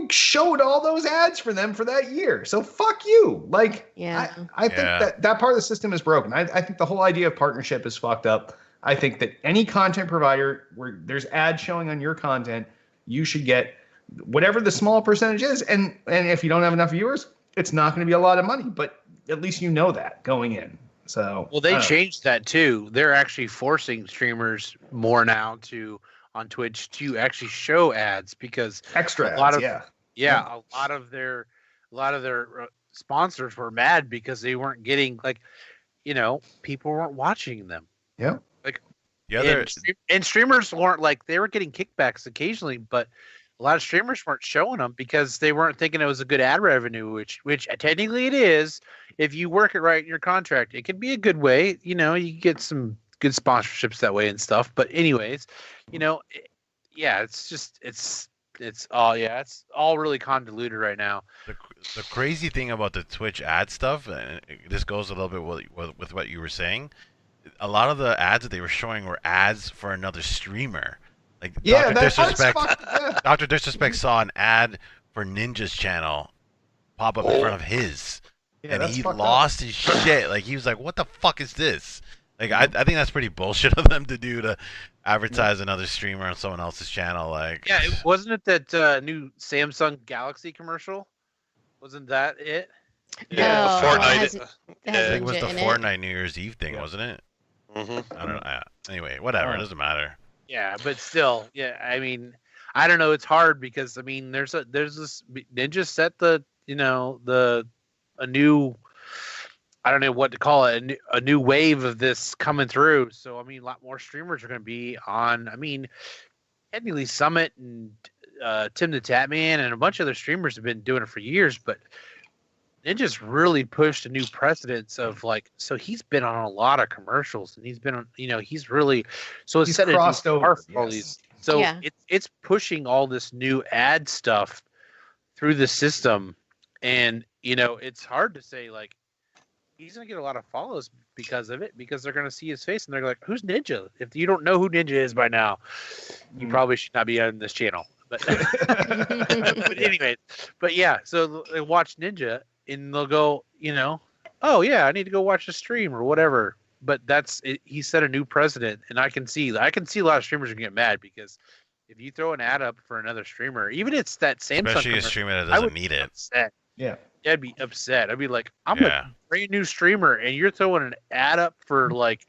[SPEAKER 1] showed all those ads for them for that year. So fuck you. Like, I think that part of the system is broken. I think the whole idea of partnership is fucked up. I think that any content provider where there's ads showing on your content, you should get whatever the small percentage is. And if you don't have enough viewers, it's not going to be a lot of money, but at least you know that going in. So,
[SPEAKER 4] well, they changed that too. They're actually forcing streamers more now on Twitch to actually show ads, because
[SPEAKER 1] extra ads,
[SPEAKER 4] a lot of their sponsors were mad because they weren't getting, like, you know, people weren't watching them.
[SPEAKER 1] Yeah.
[SPEAKER 4] Like, and streamers weren't, like, they were getting kickbacks occasionally, but a lot of streamers weren't showing them because they weren't thinking it was a good ad revenue, which technically it is. If you work it right in your contract, it can be a good way. You know, you get some good sponsorships that way and stuff. But anyways, you know, it's all really convoluted right now.
[SPEAKER 2] The crazy thing about the Twitch ad stuff, and this goes a little bit with what you were saying, a lot of the ads that they were showing were ads for another streamer. Like, Dr. Disrespect saw an ad for Ninja's channel pop up in front of his, and he lost his shit. Like, he was like, "What the fuck is this?" Like, I think that's pretty bullshit of them to do, to advertise another streamer on someone else's channel. Like,
[SPEAKER 4] yeah, wasn't it that new Samsung Galaxy commercial? Wasn't that it?
[SPEAKER 5] Yeah,
[SPEAKER 3] No,
[SPEAKER 5] Fortnite.
[SPEAKER 2] I think it was the Fortnite New Year's Eve thing, wasn't it?
[SPEAKER 5] Mm-hmm.
[SPEAKER 2] I don't know. Anyway, whatever. It doesn't matter.
[SPEAKER 4] Yeah, but still, I mean, I don't know. It's hard because, I mean, there's this Ninja set a new, I don't know what to call it, a new wave of this coming through. So, I mean, a lot more streamers are going to be on. I mean, technically Summit and Tim the Tatman and a bunch of other streamers have been doing it for years, but Ninja's really pushed a new precedence of, like, so he's been on a lot of commercials, and he's been on, you know, he's really, so it's set
[SPEAKER 1] crossed over
[SPEAKER 4] for all these. So it's pushing all this new ad stuff through the system, and, you know, it's hard to say, like, he's gonna get a lot of follows because of it, because they're gonna see his face and they're like, "Who's Ninja?" If you don't know who Ninja is by now, you probably should not be on this channel. But but anyway, but yeah, so they watch Ninja and they'll go, you know, "Oh yeah, I need to go watch the stream or whatever." But that's it, he set a new precedent, and I can see a lot of streamers are gonna get mad because if you throw an ad up for another streamer, even if it's that Samsung,
[SPEAKER 2] especially a streamer that doesn't need it.
[SPEAKER 4] Upset.
[SPEAKER 1] Yeah.
[SPEAKER 4] I'd be upset. I'd be like, I'm a brand new streamer, and you're throwing an ad up for, like,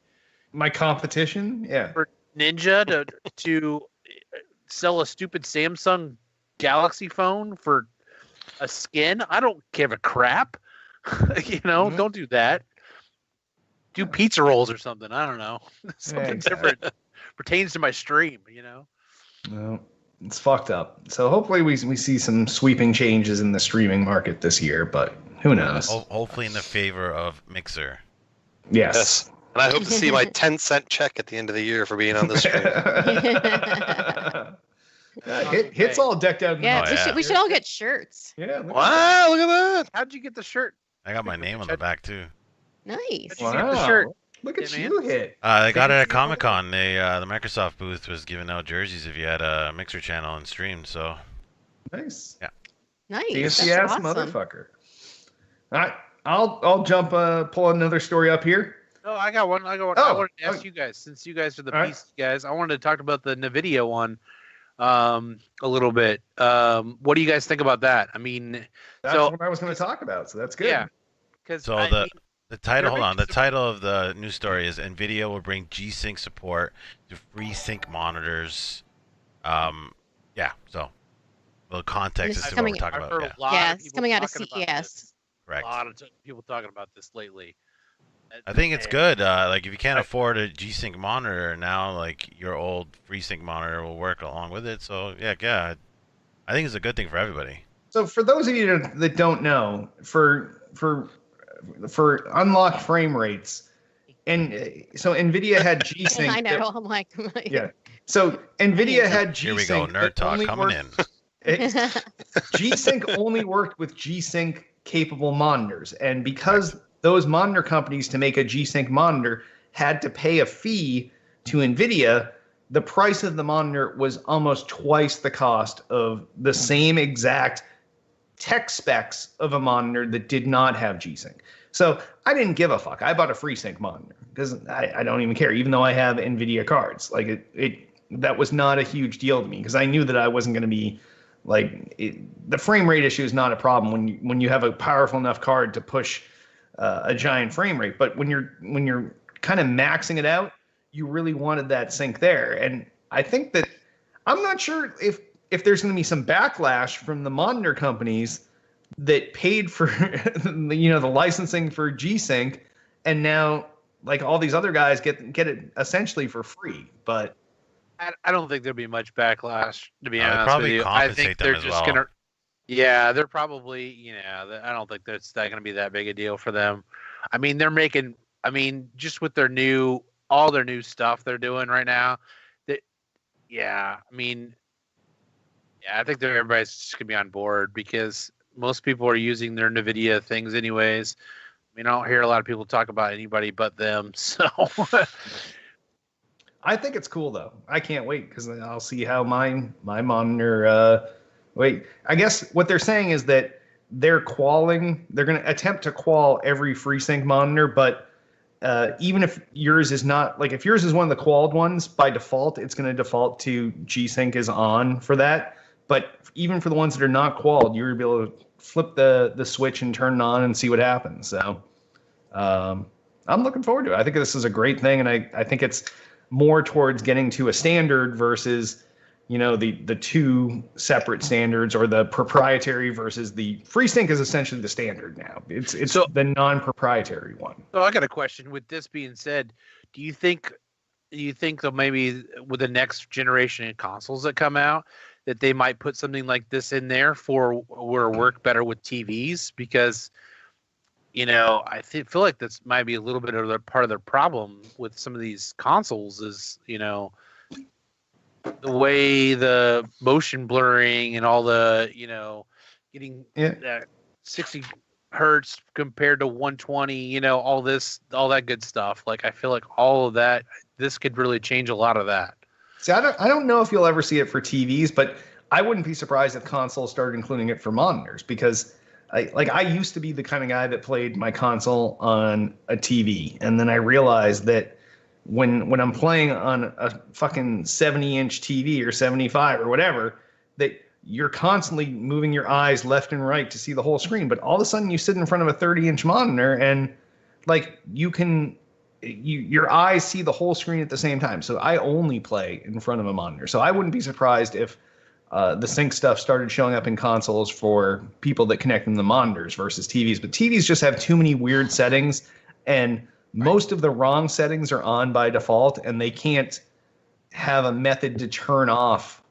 [SPEAKER 1] my competition,
[SPEAKER 4] for Ninja to sell a stupid Samsung Galaxy phone for a skin. I don't give a crap. You know, don't do that. Do pizza rolls or something. I don't know. Something different pertains to my stream. You know.
[SPEAKER 1] No. It's fucked up. So hopefully we see some sweeping changes in the streaming market this year, but who knows?
[SPEAKER 2] Hopefully in the favor of Mixer.
[SPEAKER 1] Yes.
[SPEAKER 5] And I hope to see my 10-cent check at the end of the year for being on the stream.
[SPEAKER 1] Hit's all decked out.
[SPEAKER 3] We should all get shirts.
[SPEAKER 1] Yeah.
[SPEAKER 5] Wow, look at that.
[SPEAKER 4] How'd you get the shirt?
[SPEAKER 2] I got my name on the back too.
[SPEAKER 3] Nice.
[SPEAKER 4] How'd you get the shirt?
[SPEAKER 1] Look at
[SPEAKER 4] Yeah,
[SPEAKER 1] you hit.
[SPEAKER 2] They got it at Comic Con. They the Microsoft booth was giving out jerseys if you had a Mixer channel and streamed. So
[SPEAKER 1] Nice.
[SPEAKER 2] Yeah.
[SPEAKER 3] Nice.
[SPEAKER 1] Fancy
[SPEAKER 3] That's
[SPEAKER 1] ass
[SPEAKER 3] awesome.
[SPEAKER 1] motherfucker. All right, I'll jump pull another story up here.
[SPEAKER 4] No, I got one. I wanted to ask you guys, since you guys are the PC guys, I wanted to talk about the NVIDIA one a little bit. What do you guys think about that? I mean,
[SPEAKER 1] That's what I was going to talk about, so that's good.
[SPEAKER 4] Yeah.
[SPEAKER 2] The title, hold on. The title of the news story is NVIDIA will bring G-Sync support to FreeSync monitors. Yeah, so the context as to what we're talking about.
[SPEAKER 3] Yeah, it's coming out of CES.
[SPEAKER 2] Correct.
[SPEAKER 4] A lot of people talking about this lately.
[SPEAKER 2] I think it's good. Like if you can't afford a G-Sync monitor now, like your old FreeSync monitor will work along with it. So yeah, I think it's a good thing for everybody.
[SPEAKER 1] So for those of you that don't know, for unlocked frame rates, and so NVIDIA had G-Sync.
[SPEAKER 3] I know. I'm like,
[SPEAKER 1] yeah. So NVIDIA had G-Sync.
[SPEAKER 2] Here we go, nerd talk coming in.
[SPEAKER 1] G-Sync only worked with G-Sync capable monitors, and because those monitor companies to make a G-Sync monitor had to pay a fee to NVIDIA, the price of the monitor was almost twice the cost of the same exact tech specs of a monitor that did not have G-Sync. So I didn't give a fuck. I bought a FreeSync monitor because I don't even care, even though I have NVIDIA cards. Like that was not a huge deal to me because I knew that I wasn't going to be the frame rate issue is not a problem when you have a powerful enough card to push a giant frame rate. But when you're kind of maxing it out, you really wanted that sync there. And I think that I'm not sure if there's going to be some backlash from the monitor companies that paid for the licensing for G-Sync, and now like all these other guys get it essentially for free. But
[SPEAKER 4] I don't think there'll be much backlash, to be honest
[SPEAKER 2] probably
[SPEAKER 4] with you. I think they're just
[SPEAKER 2] well.
[SPEAKER 4] Yeah, they're probably, I don't think that's going to be that big a deal for them. I mean, they're making, just with all their new stuff they're doing right now, I think everybody's just going to be on board because most people are using their NVIDIA things anyways. I don't hear a lot of people talk about anybody but them, so...
[SPEAKER 1] I think it's cool though. I can't wait because I'll see how my monitor. I guess what they're saying is that they're going to attempt to qual every FreeSync monitor, but even if yours is not, like if yours is one of the qualled ones, by default, it's going to default to G-Sync is on for that. But even for the ones that are not qualled, you're going to be able to flip the switch and turn it on and see what happens. So I'm looking forward to it. I think this is a great thing, and I think it's more towards getting to a standard versus, the two separate standards, or the proprietary versus the FreeSync is essentially the standard now. It's the non-proprietary one.
[SPEAKER 4] So I got a question. With this being said, do you think that maybe with the next generation of consoles that come out, that they might put something like this in there for work better with TVs? Because I feel like this might be a little bit of part of the problem with some of these consoles is, the way the motion blurring and all the, getting that 60 hertz compared to 120, all that good stuff. Like, I feel like all of that, this could really change a lot of that.
[SPEAKER 1] See, I don't know if you'll ever see it for TVs, but I wouldn't be surprised if consoles started including it for monitors, because I used to be the kind of guy that played my console on a TV, and then I realized that when I'm playing on a fucking 70-inch TV or 75 or whatever, that you're constantly moving your eyes left and right to see the whole screen. But all of a sudden you sit in front of a 30-inch monitor and like your eyes see the whole screen at the same time. So I only play in front of a monitor. So I wouldn't be surprised if the sync stuff started showing up in consoles for people that connect them to monitors versus TVs. But TVs just have too many weird settings, and most of the wrong settings are on by default, and they can't have a method to turn off,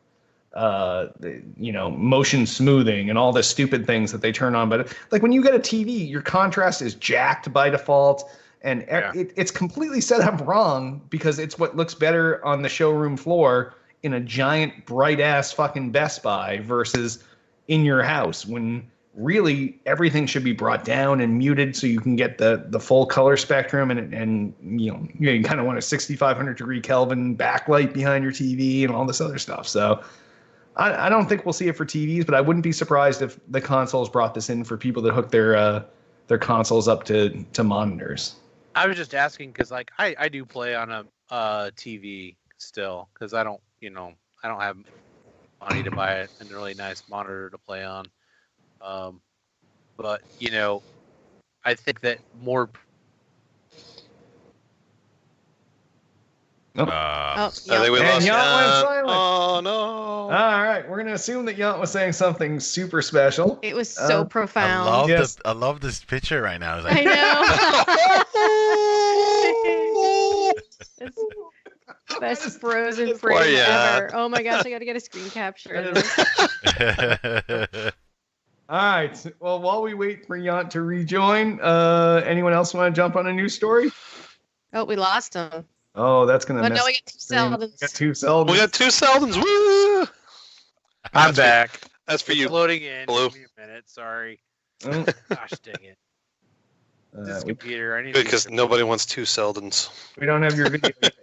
[SPEAKER 1] motion smoothing and all the stupid things that they turn on. But like when you get a TV, your contrast is jacked by default, and it's completely set up wrong because it's what looks better on the showroom floor in a giant bright ass fucking Best Buy versus in your house when really everything should be brought down and muted so you can get the full color spectrum, and you kind of want a 6,500 degree Kelvin backlight behind your TV and all this other stuff. So I don't think we'll see it for TVs, but I wouldn't be surprised if the consoles brought this in for people that hook their consoles up to monitors.
[SPEAKER 4] I was just asking because like I do play on a TV still because I don't have money to buy a really nice monitor to play on. But I think that more.
[SPEAKER 5] I think we lost Yount. Oh no!
[SPEAKER 1] All right, we're gonna assume that Yount was saying something super special.
[SPEAKER 3] It was so profound.
[SPEAKER 2] I love this picture right now.
[SPEAKER 3] I know. It's best frozen frame ever. Oh my gosh, I gotta get a screen capture of this.
[SPEAKER 1] All right. Well, while we wait for Yount to rejoin, anyone else want to jump on a news story?
[SPEAKER 3] Oh, we lost him.
[SPEAKER 1] Oh, that's gonna.
[SPEAKER 3] But no, we got two Seldons.
[SPEAKER 5] We got two Seldons. Woo!
[SPEAKER 4] I'm back.
[SPEAKER 5] That's for you.
[SPEAKER 4] Loading in.
[SPEAKER 5] Blue.
[SPEAKER 4] Give me a minute. Sorry.
[SPEAKER 1] Oh.
[SPEAKER 4] Gosh dang it. This computer. I need
[SPEAKER 5] because nobody wants two Seldons.
[SPEAKER 1] We don't have your video yet.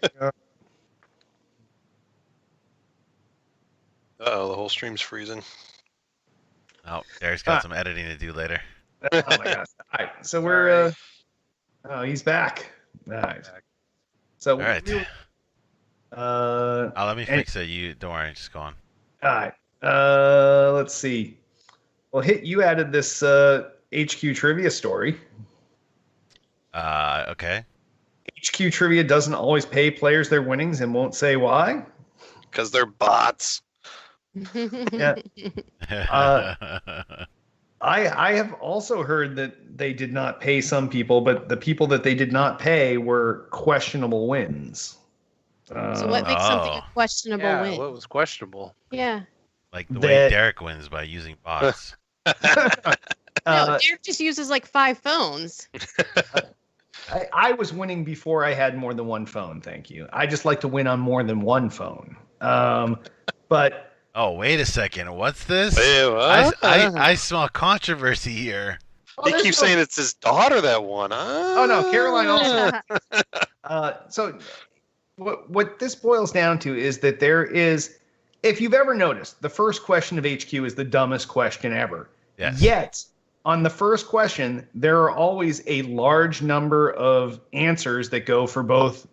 [SPEAKER 5] Uh-oh, the whole stream's freezing.
[SPEAKER 2] Oh, Derek's got some editing to do later.
[SPEAKER 1] Oh my gosh. All right. So we're oh, he's back. All right. So
[SPEAKER 2] all right. Let me fix it. You don't worry, just go on.
[SPEAKER 1] All right. Let's see. Well, you added this HQ trivia story.
[SPEAKER 2] Okay.
[SPEAKER 1] HQ trivia doesn't always pay players their winnings and won't say why.
[SPEAKER 5] Because they're bots.
[SPEAKER 1] Yeah. I have also heard that they did not pay some people, but the people that they did not pay were questionable wins.
[SPEAKER 3] So what makes something a questionable win?
[SPEAKER 4] What was questionable?
[SPEAKER 3] Yeah.
[SPEAKER 2] Like the way Derek wins by using bots.
[SPEAKER 3] No, Derek just uses like 5 phones.
[SPEAKER 1] I was winning before I had more than one phone. Thank you. I just like to win on more than one phone. But.
[SPEAKER 2] Oh, wait a second. What's this?
[SPEAKER 5] Hey, what?
[SPEAKER 2] I smell controversy here.
[SPEAKER 5] He keeps saying it's his daughter that won.
[SPEAKER 1] Oh, no. Caroline also. So what this boils down to is that there is, if you've ever noticed, the first question of HQ is the dumbest question ever.
[SPEAKER 2] Yes.
[SPEAKER 1] Yet, on the first question, there are always a large number of answers that go for both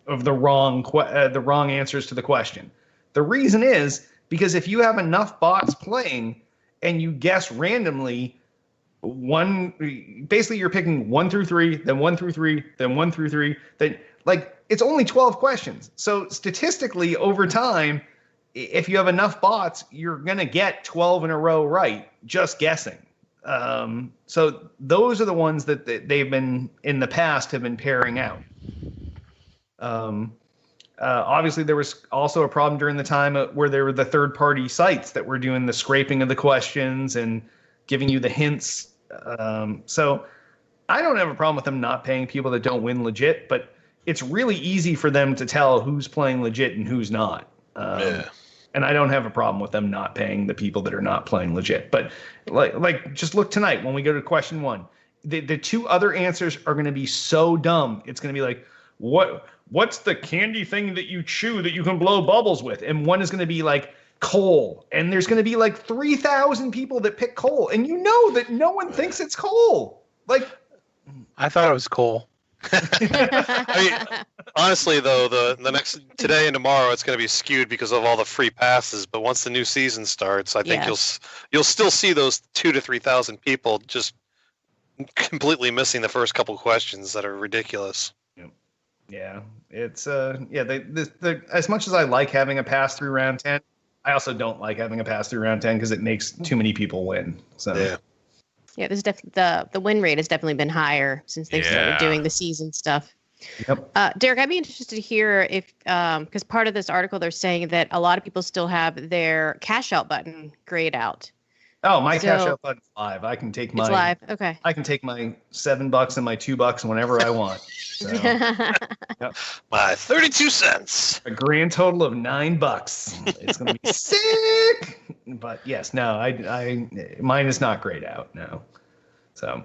[SPEAKER 1] of the wrong answers to the question. The reason is because if you have enough bots playing and you guess randomly basically you're picking 1 through 3, then 1 through 3, then 1 through 3, then like it's only 12 questions. So statistically over time, if you have enough bots, you're going to get 12 in a row right, just guessing. So those are the ones that they've been in the past have been pairing out. Obviously, there was also a problem during the time where there were the third-party sites that were doing the scraping of the questions and giving you the hints. So I don't have a problem with them not paying people that don't win legit, but it's really easy for them to tell who's playing legit and who's not.
[SPEAKER 5] Yeah.
[SPEAKER 1] And I don't have a problem with them not paying the people that are not playing legit. But like just look tonight when we go to question 1. The 2 other answers are going to be so dumb. It's going to be like, what's the candy thing that you chew that you can blow bubbles with? And one is going to be like coal. And there's going to be like 3,000 people that pick coal. And you know that no one thinks it's coal. Like,
[SPEAKER 4] I thought it was coal.
[SPEAKER 5] I mean, honestly, though, the next today and tomorrow it's going to be skewed because of all the free passes. But once the new season starts, I think you'll still see those 2,000 to 3,000 people just completely missing the first couple questions that are ridiculous.
[SPEAKER 1] Yeah, it's as much as I like having a pass through round 10, I also don't like having a pass through round 10 because it makes too many people win. So
[SPEAKER 3] yeah, there's the win rate has definitely been higher since they started doing the season stuff.
[SPEAKER 1] Yep.
[SPEAKER 3] Derek, I'd be interested to hear if because part of this article they're saying that a lot of people still have their cash out button grayed out.
[SPEAKER 1] Oh, my cash out button's live. I can take my
[SPEAKER 3] it's live. Okay.
[SPEAKER 1] I can take my $7 and my $2 whenever I want. So, yep.
[SPEAKER 5] My 32 cents.
[SPEAKER 1] A grand total of $9. It's gonna be sick. But yes, no, I mine is not grayed out. No. So,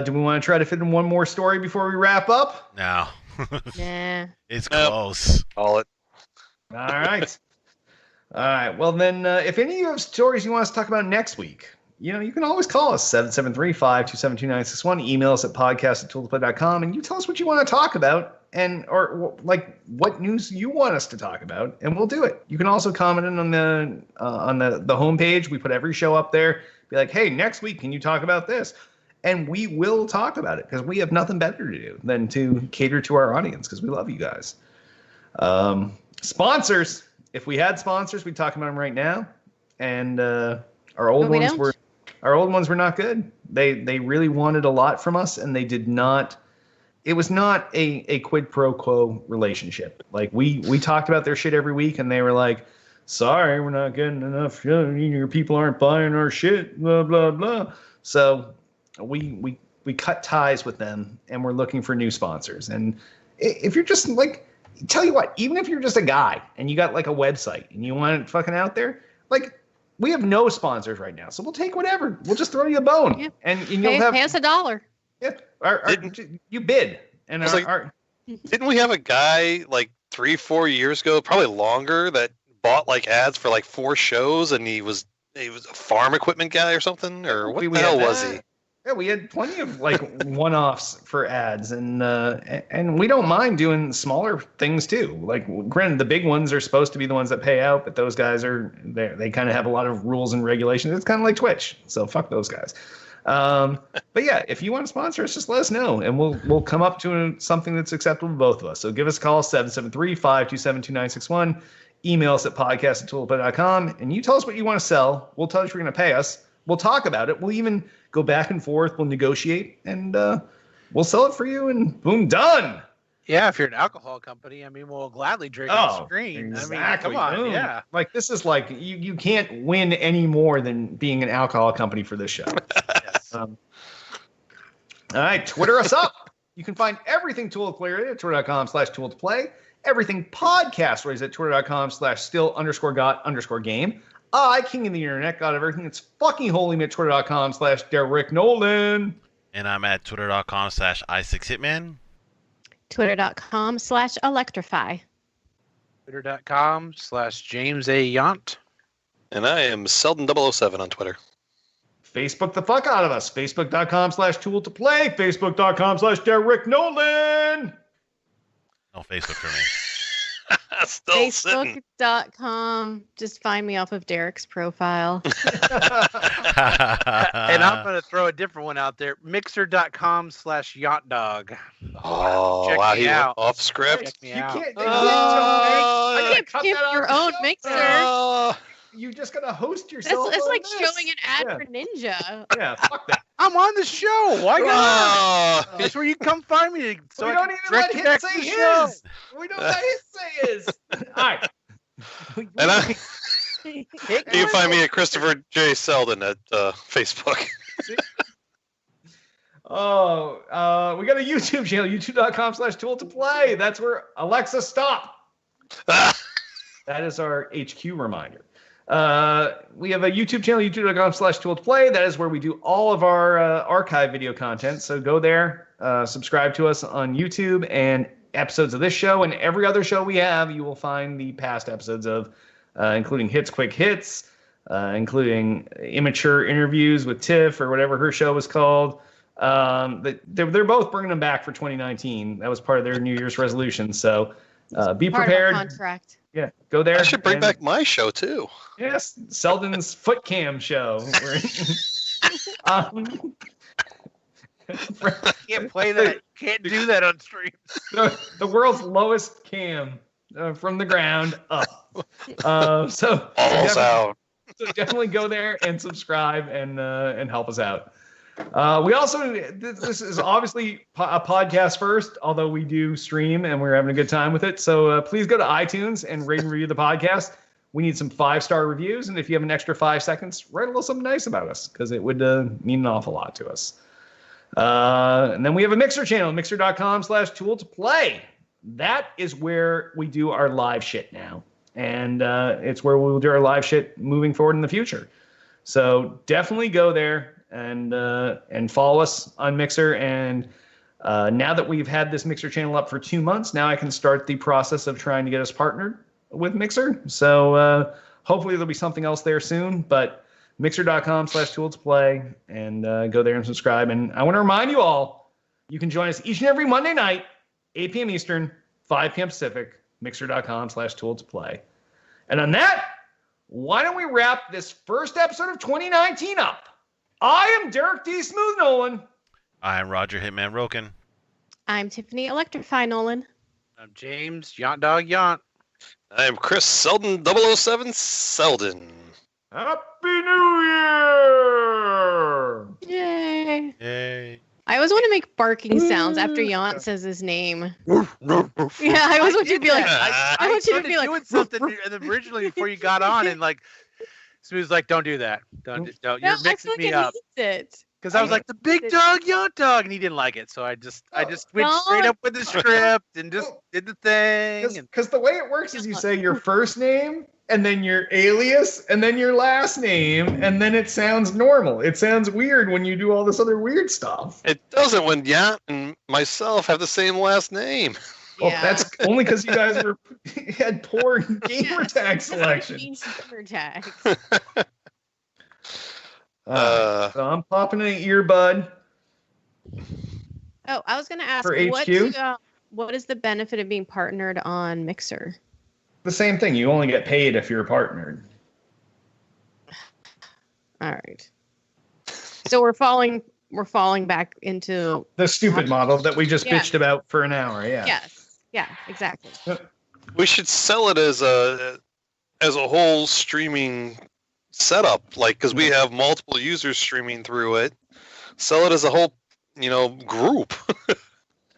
[SPEAKER 1] do we want to try to fit in one more story before we wrap up?
[SPEAKER 2] No.
[SPEAKER 3] Nah.
[SPEAKER 2] It's close.
[SPEAKER 5] Call it.
[SPEAKER 1] All right. All right. Well, then, if any of you have stories you want us to talk about next week, you can always call us 773-527-2961. Email us at podcast@tooltoplay.com, and you tell us what you want to talk about or like what news you want us to talk about, and we'll do it. You can also comment on the homepage. We put every show up there. Be like, hey, next week, can you talk about this? And we will talk about it because we have nothing better to do than to cater to our audience because we love you guys. Sponsors. If we had sponsors, we'd talk about them right now. And our old ones were not good. They really wanted a lot from us, and they did not. It was not a quid pro quo relationship. Like we talked about their shit every week, and they were like, "Sorry, we're not getting enough. Your people aren't buying our shit." Blah blah blah. So we cut ties with them, and we're looking for new sponsors. And if you're just like. Tell you what, even if you're just a guy and you got like a website and you want it fucking out there, like we have no sponsors right now, so we'll take whatever. We'll just throw you a bone,
[SPEAKER 3] yeah.
[SPEAKER 1] and you'll
[SPEAKER 3] pay us $1.
[SPEAKER 1] Yeah, you bid, and
[SPEAKER 5] didn't we have a guy like 3-4 years ago, probably longer, that bought like ads for like 4 shows, and he was a farm equipment guy or something, or what the hell was he?
[SPEAKER 1] Yeah, we had plenty of like one-offs for ads, and we don't mind doing smaller things too. Like, granted, the big ones are supposed to be the ones that pay out, but those guys they kind of have a lot of rules and regulations. It's kind of like Twitch, so fuck those guys. But yeah, if you want to sponsor us, just let us know, and we'll come up to something that's acceptable to both of us. So give us a call, 773-527-2961. Email us at podcast@tooltoplay.com, and you tell us what you want to sell. We'll tell you if you're going to pay us. We'll talk about it. We'll even go back and forth. We'll negotiate, and we'll sell it for you, and boom, done.
[SPEAKER 4] Yeah, if you're an alcohol company, I mean, we'll gladly drink on the screen.
[SPEAKER 1] Exactly.
[SPEAKER 4] I mean, come on,
[SPEAKER 1] boom.
[SPEAKER 4] yeah.
[SPEAKER 1] Like, this is like, you can't win any more than being an alcohol company for this show.
[SPEAKER 4] Yes.
[SPEAKER 1] All right, Twitter us up. You can find everything Tool to Play at twitter.com/Tool to Play. Everything podcast raised at twitter.com/still_got_game. I, king of the internet, got everything that's fucking holy at twitter.com/Derek Nolan.
[SPEAKER 2] And I'm at twitter.com/i6hitman.
[SPEAKER 3] Twitter.com/electrify.
[SPEAKER 4] Twitter.com/James A. Yount.
[SPEAKER 5] And I am Selden007 on Twitter.
[SPEAKER 1] Facebook the fuck out of us. Facebook.com/Tool to Play. Facebook.com/Derek Nolan.
[SPEAKER 2] No Facebook for me.
[SPEAKER 5] Still sitting.
[SPEAKER 3] Facebook.com. Just find me off of Derek's profile.
[SPEAKER 4] And I'm going to throw a different one out there. Mixer.com/YachtDog.
[SPEAKER 5] Oh,
[SPEAKER 4] Check
[SPEAKER 5] wow.
[SPEAKER 4] me
[SPEAKER 5] He went
[SPEAKER 4] out.
[SPEAKER 5] off script.
[SPEAKER 4] Check me
[SPEAKER 1] You
[SPEAKER 4] out.
[SPEAKER 1] can't,
[SPEAKER 3] I can't
[SPEAKER 1] cut
[SPEAKER 3] skip
[SPEAKER 1] that out
[SPEAKER 3] your
[SPEAKER 1] of the
[SPEAKER 3] own
[SPEAKER 1] show.
[SPEAKER 3] mixer.
[SPEAKER 1] You just gotta host yourself.
[SPEAKER 3] It's
[SPEAKER 1] on
[SPEAKER 3] like
[SPEAKER 1] this.
[SPEAKER 3] showing an ad
[SPEAKER 1] Yeah.
[SPEAKER 3] for Ninja.
[SPEAKER 1] Yeah, fuck that.
[SPEAKER 4] I'm on the show. Why not?
[SPEAKER 5] Oh.
[SPEAKER 4] That's where you come find me. So
[SPEAKER 1] We
[SPEAKER 4] I
[SPEAKER 1] don't
[SPEAKER 4] can
[SPEAKER 1] even
[SPEAKER 4] direct
[SPEAKER 1] let
[SPEAKER 4] you
[SPEAKER 1] him
[SPEAKER 4] back to
[SPEAKER 1] say
[SPEAKER 4] the show.
[SPEAKER 1] his. We don't let him say his. All right.
[SPEAKER 5] And you can find me at Christopher J. Selden at Facebook.
[SPEAKER 1] Oh, we got a YouTube channel, youtube.com/Tool to Play. That's where Alexa, stop. That is our HQ reminder. We have a YouTube channel, youtube.com/Tool to Play. That is where we do all of our archive video content. So go there, subscribe to us on YouTube, and episodes of this show and every other show we have, you will find the past episodes of, including Hits Quick Hits, including immature interviews with Tiff or whatever her show was called. They're both bringing them back for 2019. That was part of their New Year's resolution. So be prepared.
[SPEAKER 3] Contract.
[SPEAKER 1] Yeah, go there.
[SPEAKER 5] I should bring back my show too.
[SPEAKER 1] Yes, Selden's Foot Cam show.
[SPEAKER 4] Can't play that. Can't do that on stream.
[SPEAKER 1] The world's lowest cam from the ground up. So definitely go there and subscribe and help us out. We also, this is obviously a podcast first, although we do stream and we're having a good time with it. So please go to iTunes and rate and review the podcast. We need some 5-star reviews. And if you have an extra 5 seconds, write a little something nice about us because it would mean an awful lot to us. And then we have a Mixer channel, mixer.com/tool2play. That is where we do our live shit now. And it's where we'll do our live shit moving forward in the future. So definitely go there and follow us on Mixer. And now that we've had this Mixer channel up for 2 months, now I can start the process of trying to get us partnered with Mixer. So hopefully there'll be something else there soon. But mixer.com/tool2play and go there and subscribe. And I want to remind you all, you can join us each and every Monday night, 8 p.m. Eastern, 5 p.m. Pacific, mixer.com/tool2play. And on that, why don't we wrap this first episode of 2019 up? I am Derek D. Smooth Nolan.
[SPEAKER 2] I'm Roger Hitman Roken.
[SPEAKER 3] I'm Tiffany Electrify Nolan.
[SPEAKER 4] I'm James Yont Dog Yont.
[SPEAKER 5] I am Chris Selden 007 Selden.
[SPEAKER 1] Happy New Year!
[SPEAKER 3] Yay.
[SPEAKER 2] Yay.
[SPEAKER 3] I always want to make barking sounds after Yont says his name. Yeah, I always want you to be like,
[SPEAKER 4] I
[SPEAKER 3] want you to
[SPEAKER 4] started
[SPEAKER 3] be like,
[SPEAKER 4] doing something originally before you got on, and like, Smooth's like, don't do that. Don't.
[SPEAKER 3] no,
[SPEAKER 4] You're mixing
[SPEAKER 3] I
[SPEAKER 4] me
[SPEAKER 3] fucking
[SPEAKER 4] up.
[SPEAKER 3] hate it.
[SPEAKER 4] Because I was like, the big dog, Yont Dog, and he didn't like it. So I just went straight up with the script and just did the thing.
[SPEAKER 1] Because the way it works is you say your first name and then your alias and then your last name, and then it sounds normal. It sounds weird when you do all this other weird stuff.
[SPEAKER 5] It doesn't when Yant and myself have the same last name.
[SPEAKER 1] Well, that's only because you guys had poor gamer tag selection.
[SPEAKER 3] Gamer tags.
[SPEAKER 1] So I'm popping an earbud.
[SPEAKER 3] Oh, I was going to ask,
[SPEAKER 1] For HQ?
[SPEAKER 3] what is the benefit of being partnered on Mixer?
[SPEAKER 1] The same thing. You only get paid if you're partnered.
[SPEAKER 3] All right. So we're falling back into
[SPEAKER 1] The stupid model that we just bitched about for an hour. Yeah.
[SPEAKER 3] Yes. Yeah, exactly.
[SPEAKER 5] We should sell it as a whole streaming setup, like, because we have multiple users streaming through it. Sell it as a whole, group.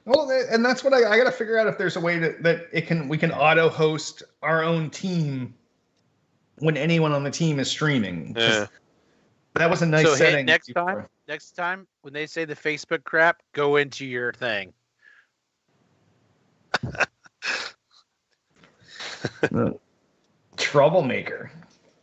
[SPEAKER 1] Well, and that's what I got to figure out, if there's a way that we can auto host our own team when anyone on the team is streaming.
[SPEAKER 5] Yeah.
[SPEAKER 1] That was a nice
[SPEAKER 4] So
[SPEAKER 1] setting.
[SPEAKER 4] hey, next time when they say the Facebook crap, go into your thing.
[SPEAKER 1] Troublemaker.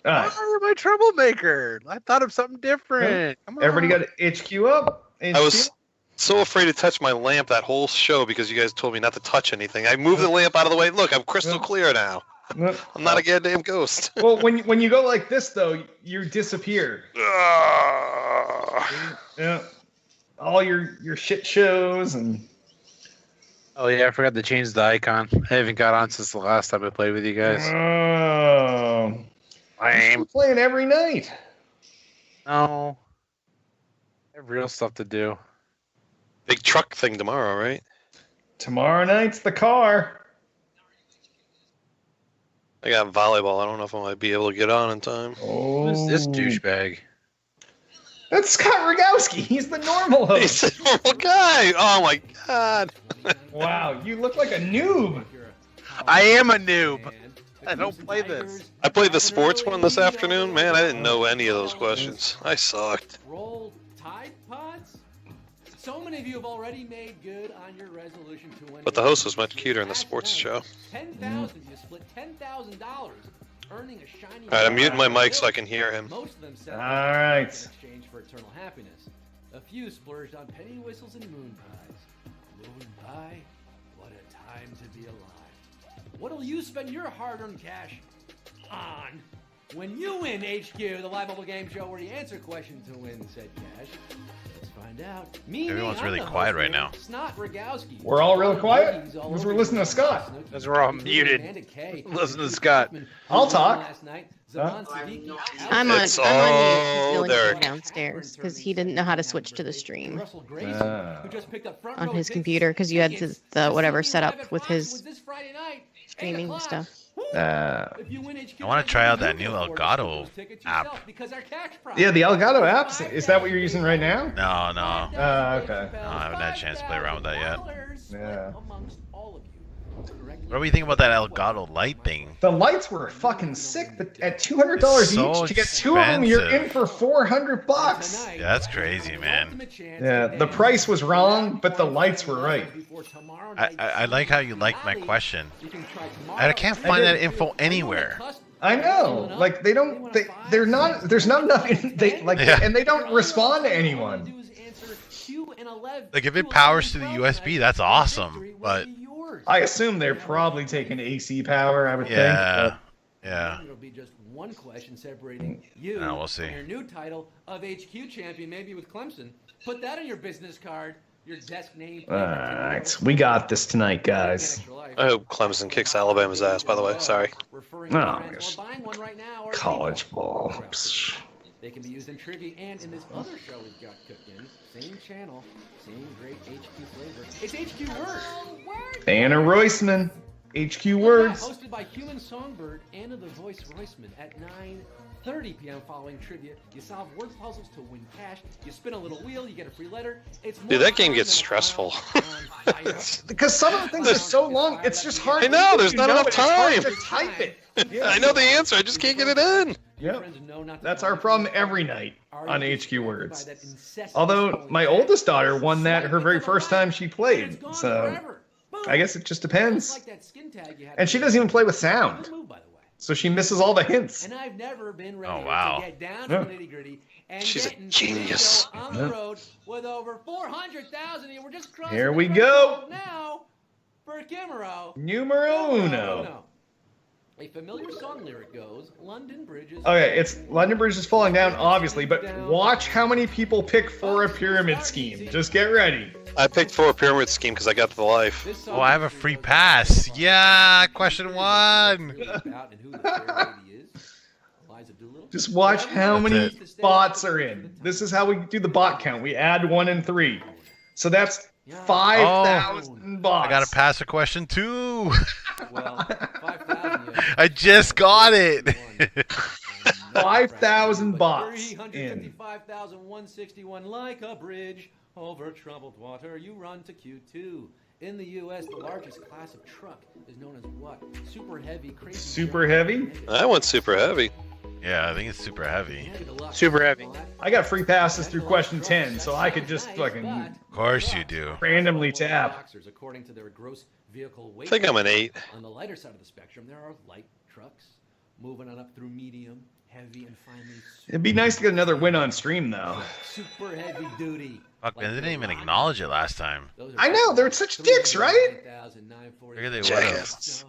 [SPEAKER 4] Oh, my troublemaker. I thought of something different. Come on.
[SPEAKER 1] Everybody got HQ up?
[SPEAKER 5] I was so afraid to touch my lamp that whole show because you guys told me not to touch anything. I moved the lamp out of the way. Look, I'm crystal clear now. I'm not a goddamn ghost.
[SPEAKER 1] Well, when you go like this, though, you disappear. Yeah. All your shit shows and...
[SPEAKER 4] Oh, yeah, I forgot to change the icon. I haven't got on since the last time I played with you guys.
[SPEAKER 1] Oh. I'm playing every night.
[SPEAKER 4] No. I have real stuff to do.
[SPEAKER 5] Big truck thing tomorrow, right?
[SPEAKER 1] Tomorrow night's the car.
[SPEAKER 5] I got volleyball. I don't know if I might be able to get on in time.
[SPEAKER 1] Oh.
[SPEAKER 4] Who's this douchebag?
[SPEAKER 1] That's Scott Rogowski. He's the normal host.
[SPEAKER 5] He's a normal guy. Oh my god.
[SPEAKER 1] Wow, you look like a noob.
[SPEAKER 4] I am a noob. I don't play this.
[SPEAKER 5] I played the sports one this afternoon. Man, I didn't know any of those questions. I sucked.
[SPEAKER 6] Roll Tide Pods? So many of you have already made good on your resolution to win.
[SPEAKER 5] But the host was much cuter in the sports show.
[SPEAKER 6] 10,000. You split $10,000, earning a shiny.
[SPEAKER 5] All right, I'm muting my mic so I can hear him.
[SPEAKER 6] Most of them set
[SPEAKER 1] All right.
[SPEAKER 6] in exchange for eternal happiness. A few splurged on penny whistles and moon pies. Moon pie? What a time to be alive. What'll you spend your hard-earned cash on when you win HQ, the live mobile game show where you answer questions to win said cash? Let's find out.
[SPEAKER 2] Everyone's really quiet right now.
[SPEAKER 6] Snot Rogowski.
[SPEAKER 1] We're all really quiet because we're listening to Scott.
[SPEAKER 4] Because we're all muted. Listen to Scott.
[SPEAKER 1] I'll talk.
[SPEAKER 3] I'm on
[SPEAKER 5] It's
[SPEAKER 3] mute.
[SPEAKER 5] all
[SPEAKER 3] He's
[SPEAKER 5] Derek.
[SPEAKER 3] downstairs because he didn't know how to switch to the stream
[SPEAKER 1] Ah.
[SPEAKER 3] on his computer because you had the whatever set up with his streaming stuff.
[SPEAKER 2] I want to try out that new Elgato app.
[SPEAKER 1] Yeah, the Elgato app. Is that what you're using right now?
[SPEAKER 2] No.
[SPEAKER 1] Okay.
[SPEAKER 2] No, I haven't had a chance to play around with that yet.
[SPEAKER 1] Yeah.
[SPEAKER 2] What do you think about that Elgato light thing?
[SPEAKER 1] The lights were fucking sick, but at $200
[SPEAKER 2] so
[SPEAKER 1] each to get 2 of them, you're in
[SPEAKER 2] expensive.
[SPEAKER 1] for $400.
[SPEAKER 2] Yeah, that's crazy, man.
[SPEAKER 1] Yeah, the price was wrong, but the lights were right.
[SPEAKER 2] I like how you liked my question. I can't find that info anywhere.
[SPEAKER 1] I know, like they're not. There's not enough. And they don't respond to anyone.
[SPEAKER 2] Like if it powers to the USB, that's awesome. But
[SPEAKER 1] I assume they're probably taking AC power. I would
[SPEAKER 2] yeah,
[SPEAKER 1] think.
[SPEAKER 2] yeah.
[SPEAKER 6] It'll be just one question separating you
[SPEAKER 2] Yeah, we'll see.
[SPEAKER 6] and your new title of HQ champion, maybe with Clemson. Put that on your business card, your desk name.
[SPEAKER 1] All right, we got this tonight, guys.
[SPEAKER 5] I hope Clemson kicks Alabama's ass, by the way. Sorry.
[SPEAKER 1] yes. College ball. Psh.
[SPEAKER 6] They can be used in trivia and in this other show we've got cooking. Same channel, same great HQ flavor. It's HQ Words.
[SPEAKER 1] Anna Roisman, HQ Words.
[SPEAKER 6] Hosted by Human Songbird, Anna the Voice Roisman at 9:30 p.m. following trivia. You solve word puzzles to win cash. You spin a little wheel, you get a free letter. It's more
[SPEAKER 5] Dude, that game
[SPEAKER 6] fun
[SPEAKER 5] gets
[SPEAKER 6] than a
[SPEAKER 5] stressful.
[SPEAKER 6] trial on fire.
[SPEAKER 1] Because some of the things are so long, it's just hard.
[SPEAKER 5] I know, there's
[SPEAKER 1] you
[SPEAKER 5] not
[SPEAKER 1] know
[SPEAKER 5] enough
[SPEAKER 1] it, it's hard
[SPEAKER 5] time.
[SPEAKER 1] to type it. Yeah.
[SPEAKER 5] I know the answer. I just can't get it in.
[SPEAKER 1] Yep.
[SPEAKER 6] Friends know not to
[SPEAKER 1] That's
[SPEAKER 6] buy
[SPEAKER 1] our
[SPEAKER 6] it.
[SPEAKER 1] problem every night on
[SPEAKER 6] Are you
[SPEAKER 1] HQ
[SPEAKER 6] distracted
[SPEAKER 1] Words.
[SPEAKER 6] by that incessant
[SPEAKER 1] Although
[SPEAKER 6] scrolling
[SPEAKER 1] my
[SPEAKER 6] back?
[SPEAKER 1] oldest daughter won that her very first time she
[SPEAKER 6] And
[SPEAKER 1] played,
[SPEAKER 6] it's gone
[SPEAKER 1] so
[SPEAKER 6] forever. Boom.
[SPEAKER 1] I guess it just
[SPEAKER 6] Just
[SPEAKER 1] depends.
[SPEAKER 6] like that skin tag you had
[SPEAKER 1] And she
[SPEAKER 6] to
[SPEAKER 1] doesn't even play with
[SPEAKER 6] Good
[SPEAKER 1] sound,
[SPEAKER 6] move, by the way.
[SPEAKER 1] so she misses all the hints.
[SPEAKER 6] And I've never been ready
[SPEAKER 2] Oh, wow.
[SPEAKER 6] to get down
[SPEAKER 1] Yeah.
[SPEAKER 6] to the nitty gritty. And
[SPEAKER 5] She's a
[SPEAKER 6] getting
[SPEAKER 5] genius.
[SPEAKER 6] to on the road with over 400,000. And we're just crossing
[SPEAKER 1] Here
[SPEAKER 6] the
[SPEAKER 1] we go.
[SPEAKER 6] threshold now for Kimuro.
[SPEAKER 1] Numero uno.
[SPEAKER 6] A familiar song lyric goes, London Bridge is...
[SPEAKER 1] Okay, it's London Bridge is falling down, obviously, but watch how many people pick for a pyramid scheme. Just get ready.
[SPEAKER 5] I picked for a pyramid scheme because I got the life.
[SPEAKER 6] This song
[SPEAKER 2] Oh, I have a free pass. Yeah, question 1.
[SPEAKER 6] about and who the fair lady is. Eliza Doolittle.
[SPEAKER 1] Just watch how
[SPEAKER 2] That's
[SPEAKER 1] many
[SPEAKER 2] it.
[SPEAKER 1] bots are in. This is how we do the bot count. We add 1 and 3. So that's 5,000 bots.
[SPEAKER 2] I got to pass a question 2.
[SPEAKER 6] Well, 5,000.
[SPEAKER 2] I just got it.
[SPEAKER 1] 5,000 bots in.
[SPEAKER 6] 355,161 like a bridge over troubled water. You run to Q2. In the U.S., the largest class of truck is known as what? Super heavy, crazy.
[SPEAKER 1] Super heavy?
[SPEAKER 5] I went super heavy.
[SPEAKER 2] Yeah, I think it's super heavy.
[SPEAKER 4] Super heavy.
[SPEAKER 1] I got free passes through question 10, so I could just fucking
[SPEAKER 2] Of course you do.
[SPEAKER 1] randomly tap.
[SPEAKER 6] According to their gross vehicle weight.
[SPEAKER 5] I think I'm an 8.
[SPEAKER 6] On the lighter side of the spectrum, there are light trucks moving on up through medium, heavy, and finally
[SPEAKER 1] It'd be nice to get another win on stream, though.
[SPEAKER 6] super heavy duty.
[SPEAKER 2] Fuck, man, they didn't even acknowledge it last time.
[SPEAKER 1] I know, they're such dicks, right?
[SPEAKER 2] Figure they would have.
[SPEAKER 5] Jackass.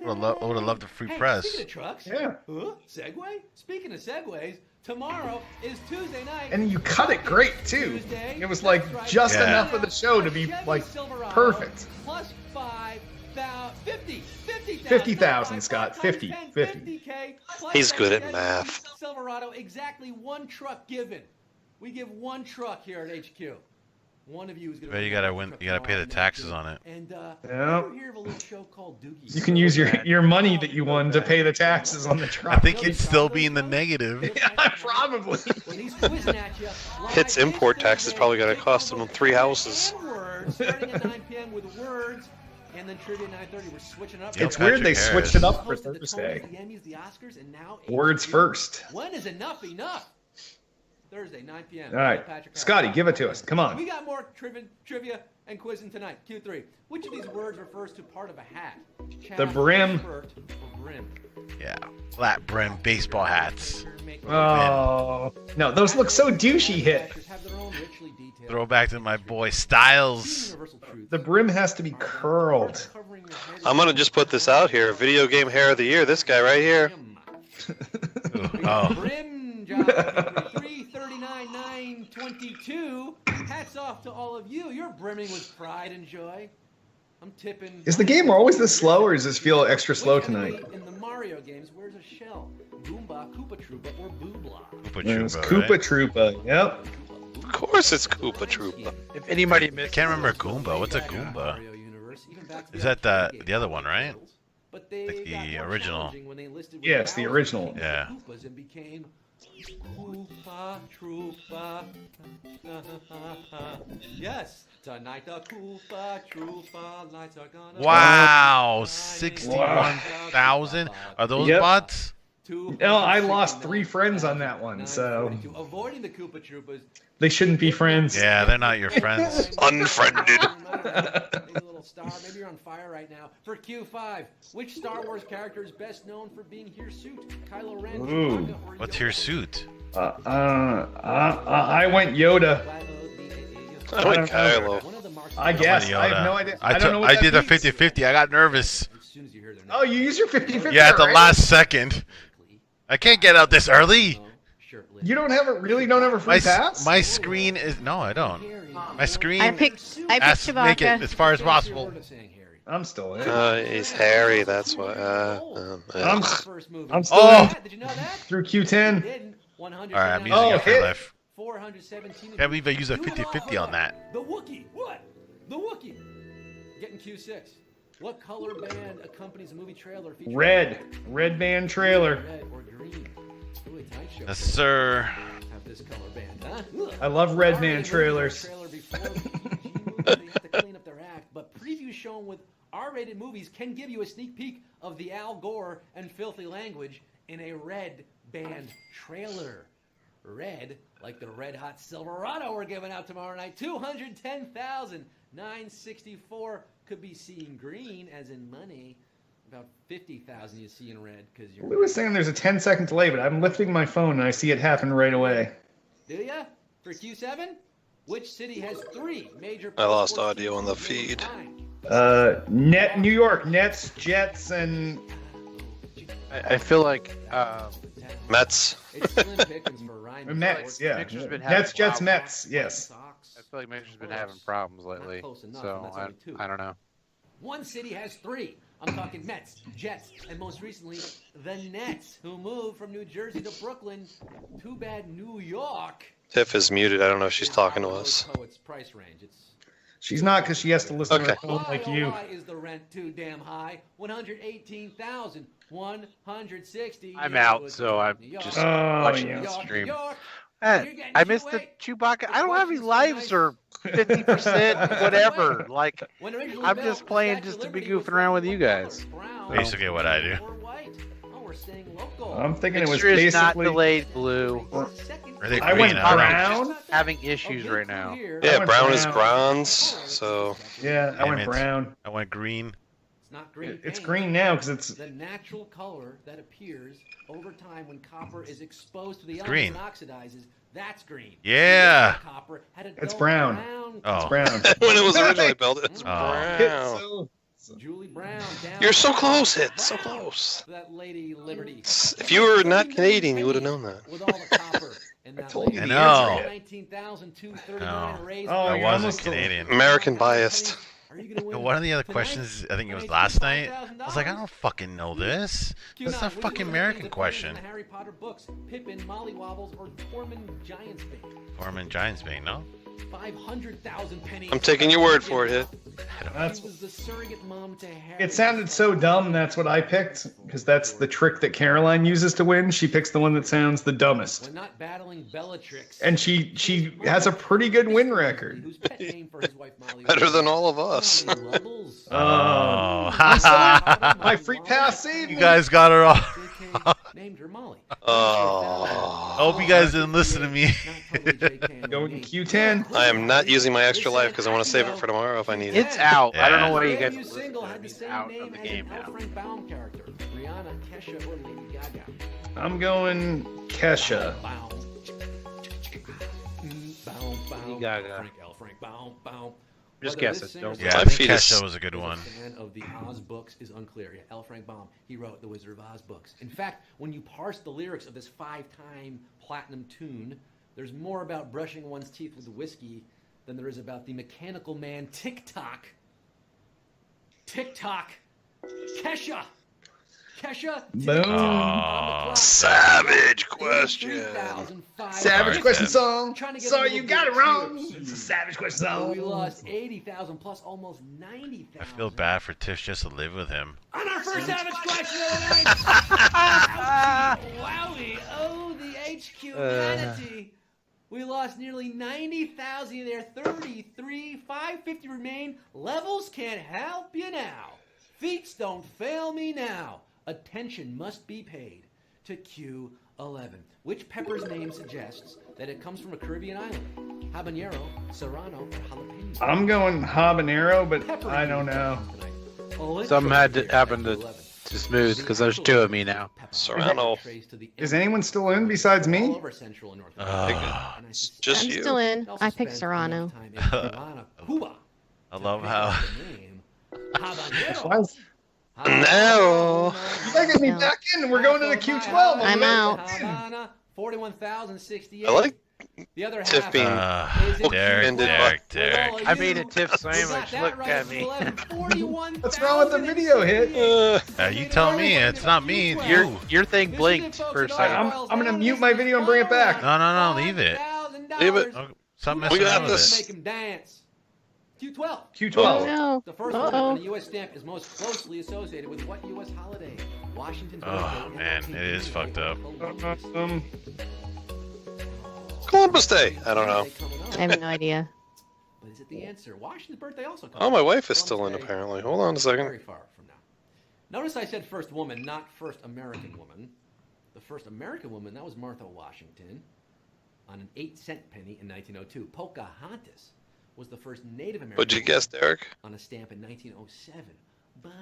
[SPEAKER 2] Would have loved a free press.
[SPEAKER 6] Speaking of trucks,
[SPEAKER 1] Yeah.
[SPEAKER 6] huh? Segway? Speaking of segways, tomorrow is Tuesday night.
[SPEAKER 1] And you cut it great, too. It was like just
[SPEAKER 2] Yeah.
[SPEAKER 1] enough of the show to be like perfect.
[SPEAKER 6] Plus 50,000,
[SPEAKER 1] 50,000, Scott. 50.
[SPEAKER 6] 50K.
[SPEAKER 5] He's good at math.
[SPEAKER 6] Silverado, exactly one truck given. We give one truck here at HQ. One of you is going
[SPEAKER 2] But
[SPEAKER 6] to
[SPEAKER 2] you gotta win. You gotta pay the taxes on it.
[SPEAKER 6] And
[SPEAKER 1] Yeah.
[SPEAKER 6] ever hear of a little show called Doogie?
[SPEAKER 1] You can use your money that you won to pay the taxes on the truck.
[SPEAKER 2] I think you'd still be in the negative.
[SPEAKER 1] Yeah, probably.
[SPEAKER 6] When he's whizzing at you,
[SPEAKER 5] Its import tax is probably going to cost him 3 houses.
[SPEAKER 6] Words, starting at 9 p.m. with words, and then trivia 9:30. We're switching it up.
[SPEAKER 2] Yep.
[SPEAKER 1] It's weird they
[SPEAKER 2] Patrick
[SPEAKER 1] switched it
[SPEAKER 2] Harris.
[SPEAKER 1] up for
[SPEAKER 6] Hosted the
[SPEAKER 1] Thursday.
[SPEAKER 6] Tonys, the Emmys, the Oscars, and now
[SPEAKER 1] Words
[SPEAKER 6] HQ.
[SPEAKER 1] first.
[SPEAKER 6] When is enough enough? Thursday, 9 p.m.
[SPEAKER 1] All right,
[SPEAKER 6] Patrick Harris.
[SPEAKER 1] Scotty, give it to us. Come
[SPEAKER 6] We
[SPEAKER 1] on.
[SPEAKER 6] got more trivia and quizzing tonight. Q3. Which of these words refers to part of a hat?
[SPEAKER 1] The brim.
[SPEAKER 6] Shirt, or brim.
[SPEAKER 2] Yeah, flat brim baseball hats.
[SPEAKER 1] Oh no, those look so douchey. Hit.
[SPEAKER 6] Have their own richly detailed
[SPEAKER 2] Throwback to my boy Styles.
[SPEAKER 6] universal truths.
[SPEAKER 1] The brim has to be curled.
[SPEAKER 6] Covering your head
[SPEAKER 5] I'm going to just put this out here. Video game hair of the year. This guy right here.
[SPEAKER 2] Oh,
[SPEAKER 6] Brim job 339,922. Hats off to all of you. You're brimming with pride and joy. I'm tipping.
[SPEAKER 1] Is the game always this slow, or does this feel extra slow
[SPEAKER 6] Which
[SPEAKER 1] tonight?
[SPEAKER 6] enemy in the Mario games wears a shell? Goomba, Koopa Troopa, or Boobla?
[SPEAKER 2] Koopa
[SPEAKER 1] It was
[SPEAKER 2] Troopa,
[SPEAKER 1] Koopa
[SPEAKER 2] right?
[SPEAKER 1] Troopa. Yep.
[SPEAKER 5] Of course it's Koopa Troopa.
[SPEAKER 4] If anybody
[SPEAKER 2] I
[SPEAKER 4] missed,
[SPEAKER 2] can't remember Goomba. What's a Goomba?
[SPEAKER 6] Mario universe, even back to
[SPEAKER 2] Is that the other one, right?
[SPEAKER 6] But they
[SPEAKER 2] Like the
[SPEAKER 6] got more
[SPEAKER 2] original.
[SPEAKER 6] challenging when they listed with
[SPEAKER 1] Yes, the
[SPEAKER 6] powers
[SPEAKER 1] original.
[SPEAKER 6] of
[SPEAKER 2] Yeah.
[SPEAKER 6] Koopas and became Koopa Troopa. Yes, tonight the Koopa Troopa lights are gonna.
[SPEAKER 2] Wow, 61,000. Are those
[SPEAKER 1] Yep.
[SPEAKER 2] bots?
[SPEAKER 1] No, I lost 3 friends on that one, so
[SPEAKER 6] Avoiding the Koopa Troopas.
[SPEAKER 1] they shouldn't be friends.
[SPEAKER 2] Yeah, they're not your friends.
[SPEAKER 5] Unfriended.
[SPEAKER 6] Maybe a little star. Maybe you're on fire right now. For Q5, which Star Wars character is best known for being hirsute? Kylo Ren,
[SPEAKER 1] Ooh.
[SPEAKER 6] Chewbacca, or
[SPEAKER 2] What's
[SPEAKER 6] Yoda?
[SPEAKER 2] your suit?
[SPEAKER 1] I went Yoda.
[SPEAKER 5] I like Kylo.
[SPEAKER 6] One of the marks-
[SPEAKER 1] I guess.
[SPEAKER 2] Somebody
[SPEAKER 1] I have
[SPEAKER 2] Yoda.
[SPEAKER 1] no idea. I don't know what
[SPEAKER 2] I
[SPEAKER 1] that
[SPEAKER 2] did a
[SPEAKER 1] means.
[SPEAKER 2] 50-50. I got nervous.
[SPEAKER 6] As soon as you hear their name.
[SPEAKER 1] Oh, you use your 50-50.
[SPEAKER 2] Yeah, at the
[SPEAKER 1] right?
[SPEAKER 2] last second. I can't get out this early.
[SPEAKER 6] Shirtless.
[SPEAKER 1] You don't have a free pass?
[SPEAKER 2] My screen is no, I don't. My screen
[SPEAKER 3] I picked
[SPEAKER 2] has to make it
[SPEAKER 3] Chewbacca.
[SPEAKER 2] as far as possible.
[SPEAKER 1] I'm still in.
[SPEAKER 5] He's Harry, that's why.
[SPEAKER 1] I'm still
[SPEAKER 2] Oh.
[SPEAKER 1] in
[SPEAKER 6] Did you know that?
[SPEAKER 1] through Q10.
[SPEAKER 2] All right, I'm using
[SPEAKER 1] Oh,
[SPEAKER 2] it for
[SPEAKER 1] hit.
[SPEAKER 2] life.
[SPEAKER 6] 417.
[SPEAKER 2] Can't believe I use a 50-50 on that.
[SPEAKER 6] The Wookiee. What? The Wookiee. Getting Q6. What color band accompanies a movie trailer featuring
[SPEAKER 1] Red band trailer.
[SPEAKER 6] red or green? Ooh, a tight show.
[SPEAKER 2] Yes, sir.
[SPEAKER 6] Have this color band, huh?
[SPEAKER 1] I love Red
[SPEAKER 6] Already
[SPEAKER 1] Man
[SPEAKER 6] moved
[SPEAKER 1] trailers.
[SPEAKER 6] the trailer before the PG movie, they have to clean up their act, but previews shown with R-rated movies can give you a sneak peek of the Al Gore and filthy language in a red band trailer. Red, like the red hot Silverado we're giving out tomorrow night. 210,964 could be seeing green, as in money. About 50,000 you see in red because you're.
[SPEAKER 1] Lou was saying there's a 10-second delay, but I'm lifting my phone and I see it happen right away.
[SPEAKER 6] Do ya? For Q7? Which city has 3 major...
[SPEAKER 5] I lost
[SPEAKER 6] sports
[SPEAKER 5] audio
[SPEAKER 6] teams
[SPEAKER 5] on the
[SPEAKER 6] of all
[SPEAKER 5] feed.
[SPEAKER 6] time?
[SPEAKER 1] New York Nets, Jets, and
[SPEAKER 4] I feel like
[SPEAKER 5] Mets.
[SPEAKER 6] It's slim pickings for Ryan
[SPEAKER 1] Mets. Yeah,
[SPEAKER 4] Mixer's been having
[SPEAKER 1] Nets, Jets,
[SPEAKER 4] problems.
[SPEAKER 1] Mets. Yes.
[SPEAKER 4] I feel like Mixer's been having problems lately.
[SPEAKER 6] close enough,
[SPEAKER 4] So
[SPEAKER 6] and that's only 2.
[SPEAKER 4] I don't know.
[SPEAKER 6] One city has 3. I'm talking Mets, Jets, and most recently, the Nets, who moved from New Jersey to Brooklyn. Too bad New York.
[SPEAKER 5] Tiff is muted. I don't know if she's talking to us.
[SPEAKER 6] Poet's price range. It's
[SPEAKER 1] She's not because she has to listen to her
[SPEAKER 5] Okay.
[SPEAKER 1] phone like you.
[SPEAKER 6] Why is the rent too damn high? 118,160.
[SPEAKER 4] I'm out, so I'm just
[SPEAKER 1] Oh,
[SPEAKER 4] watching
[SPEAKER 1] yeah.
[SPEAKER 4] the stream.
[SPEAKER 6] York.
[SPEAKER 4] I missed the Chewbacca. I don't have any lives or 50%, whatever. Like, I'm just playing just to be goofing around with you guys.
[SPEAKER 2] Basically what I do.
[SPEAKER 1] I'm thinking it was
[SPEAKER 4] Mixer is not
[SPEAKER 1] basically.
[SPEAKER 4] delayed blue.
[SPEAKER 2] Are they
[SPEAKER 1] I
[SPEAKER 2] green?
[SPEAKER 1] went
[SPEAKER 2] I don't know.
[SPEAKER 1] brown.
[SPEAKER 4] Having issues right now.
[SPEAKER 5] Yeah,
[SPEAKER 1] went
[SPEAKER 5] brown is
[SPEAKER 1] brown.
[SPEAKER 5] bronze, so
[SPEAKER 1] Yeah, I
[SPEAKER 2] Damn
[SPEAKER 1] went
[SPEAKER 2] it.
[SPEAKER 1] brown.
[SPEAKER 2] I went green.
[SPEAKER 6] It's not green.
[SPEAKER 1] It's
[SPEAKER 6] paint.
[SPEAKER 1] green now because it's.
[SPEAKER 6] The natural color that appears over time when copper is exposed to the
[SPEAKER 2] green.
[SPEAKER 6] elements and oxidizes, that's green.
[SPEAKER 2] Yeah.
[SPEAKER 6] Copper had a
[SPEAKER 1] It's
[SPEAKER 6] dull
[SPEAKER 1] brown.
[SPEAKER 2] Oh.
[SPEAKER 1] It's brown.
[SPEAKER 5] when it was originally built, it's
[SPEAKER 2] Oh.
[SPEAKER 5] brown.
[SPEAKER 1] So-
[SPEAKER 6] Julie Brown down.
[SPEAKER 5] You're so close, Hit. So close.
[SPEAKER 6] That Lady Liberty.
[SPEAKER 5] If you were not Canadian, you would have known that.
[SPEAKER 6] With all the copper in that
[SPEAKER 1] told you
[SPEAKER 6] lady.
[SPEAKER 2] the answer. I know.
[SPEAKER 6] 19,239
[SPEAKER 2] No.
[SPEAKER 6] raised.
[SPEAKER 1] Oh,
[SPEAKER 2] I
[SPEAKER 1] you
[SPEAKER 2] wasn't
[SPEAKER 1] almost told-
[SPEAKER 2] Canadian.
[SPEAKER 5] American biased.
[SPEAKER 6] Are you gonna win
[SPEAKER 2] One of the other
[SPEAKER 6] tonight?
[SPEAKER 2] questions, I think it was
[SPEAKER 6] An
[SPEAKER 2] last night.
[SPEAKER 6] $5,000?
[SPEAKER 2] I was like, I don't fucking know this. That's a fucking American question.
[SPEAKER 6] The Harry Potter books, Pippin, Molly Wobbles, or Tormund Giantsbane.
[SPEAKER 2] Tormund Giantsbane, no?
[SPEAKER 6] 500,000 pennies.
[SPEAKER 5] I'm taking your word for it, Hit.
[SPEAKER 1] That's-
[SPEAKER 6] She was the surrogate mom to Harry.
[SPEAKER 1] It sounded so dumb. That's what I picked because that's the trick that Caroline uses to win. She picks the one that sounds the dumbest,
[SPEAKER 6] When not battling Bellatrix.
[SPEAKER 1] and she has a pretty good win record.
[SPEAKER 6] Whose pet name for his wife Molly
[SPEAKER 5] Better
[SPEAKER 6] was
[SPEAKER 5] than all of us.
[SPEAKER 6] Molly Wobbles.
[SPEAKER 2] Oh.
[SPEAKER 1] My free pass saved
[SPEAKER 2] You
[SPEAKER 1] me.
[SPEAKER 2] guys got her all.
[SPEAKER 6] JK named her Molly.
[SPEAKER 5] Oh.
[SPEAKER 2] I hope you guys didn't listen to me.
[SPEAKER 1] Going Q10.
[SPEAKER 5] I am not using my extra life because I want to save it for tomorrow if I need it.
[SPEAKER 4] It's out. I don't know
[SPEAKER 2] Yeah.
[SPEAKER 4] why you guys
[SPEAKER 6] Debut single had the
[SPEAKER 4] it's
[SPEAKER 6] same
[SPEAKER 4] out
[SPEAKER 6] name
[SPEAKER 4] of the
[SPEAKER 6] as
[SPEAKER 4] game
[SPEAKER 6] an L.
[SPEAKER 4] now.
[SPEAKER 6] Frank Baum character. Rihanna, Kesha, or Lady Gaga.
[SPEAKER 1] I'm going Kesha.
[SPEAKER 6] Bow. Bow, bow.
[SPEAKER 4] Lady Gaga.
[SPEAKER 6] Frank L. Frank Baum, Baum.
[SPEAKER 4] Just
[SPEAKER 6] Whether
[SPEAKER 4] guess
[SPEAKER 6] this
[SPEAKER 4] it, don't-
[SPEAKER 6] singer-
[SPEAKER 2] Yeah, I
[SPEAKER 5] My
[SPEAKER 2] think
[SPEAKER 5] feet is-
[SPEAKER 2] Kesha was a good one.
[SPEAKER 6] is a fan of the Oz books is unclear. Yeah, L. Frank Baum, he wrote the Wizard of Oz books. In fact, when you parse the lyrics of this 5-time platinum tune, there's more about brushing one's teeth with whiskey than there is about the mechanical man Tick-Tock. Tick-Tock. Kesha. Kesha.
[SPEAKER 1] Boom.
[SPEAKER 2] Oh.
[SPEAKER 5] Savage question.
[SPEAKER 1] Savage question song.
[SPEAKER 6] Trying to get a
[SPEAKER 1] Sorry,
[SPEAKER 6] little
[SPEAKER 1] you got it
[SPEAKER 6] bit
[SPEAKER 1] wrong.
[SPEAKER 6] serious.
[SPEAKER 1] It's a savage question
[SPEAKER 6] So we
[SPEAKER 1] song.
[SPEAKER 6] lost 80,000 plus almost 90,000.
[SPEAKER 2] I feel bad for Tish just to live with him.
[SPEAKER 6] On our first Savage question of the night. Wowie. Oh, the HQ Manatee. We lost nearly 90,000 in there. 33, 550 remain. Levels can't help you now. Feats don't fail me now. Attention must be paid to Q11, which Pepper's name suggests that it comes from a Caribbean island. Habanero, Serrano, or jalapeno.
[SPEAKER 1] I'm going habanero, but I don't know.
[SPEAKER 4] Something had to happen to Smooth because there's two of me now.
[SPEAKER 5] Serrano.
[SPEAKER 1] Is anyone still in besides me?
[SPEAKER 5] Just
[SPEAKER 3] I'm
[SPEAKER 5] you.
[SPEAKER 3] still in. I picked Serrano.
[SPEAKER 2] I love how.
[SPEAKER 5] No.
[SPEAKER 1] You gotta get me back in. We're going to the Q12.
[SPEAKER 3] I'm out.
[SPEAKER 6] 41,068.
[SPEAKER 5] I like
[SPEAKER 6] the other
[SPEAKER 5] Tiff
[SPEAKER 6] half
[SPEAKER 5] being
[SPEAKER 2] Derek.
[SPEAKER 4] I made a Tiff sandwich. Look at me.
[SPEAKER 1] What's wrong with the video hit?
[SPEAKER 2] You tell me. It's not me. It's you.
[SPEAKER 4] Your thing blinked for a second.
[SPEAKER 1] I'm gonna mute my video and bring it back.
[SPEAKER 2] No. Leave it.
[SPEAKER 5] Leave it.
[SPEAKER 2] Oh, something
[SPEAKER 5] We
[SPEAKER 2] messing
[SPEAKER 5] got
[SPEAKER 2] up with
[SPEAKER 5] this.
[SPEAKER 2] it.
[SPEAKER 6] Make him dance. Q12.
[SPEAKER 1] Q12.
[SPEAKER 3] Oh no.
[SPEAKER 6] The first one on the U.S. stamp is most closely associated with what U.S. holiday? Washington's
[SPEAKER 2] Oh man, it is fucked up.
[SPEAKER 5] Columbus Day. I don't know.
[SPEAKER 3] I have no idea.
[SPEAKER 6] But is it the answer? Washington's birthday also comes.
[SPEAKER 5] Oh, my wife is still in apparently. Hold on a
[SPEAKER 6] Very
[SPEAKER 5] second.
[SPEAKER 6] far from now. Notice I said first woman, not first American woman. The first American woman, that was Martha Washington on an 8-cent penny in 1902. Pocahontas was the first Native American
[SPEAKER 5] What'd you guess, Derek?
[SPEAKER 6] on a stamp in 1907. But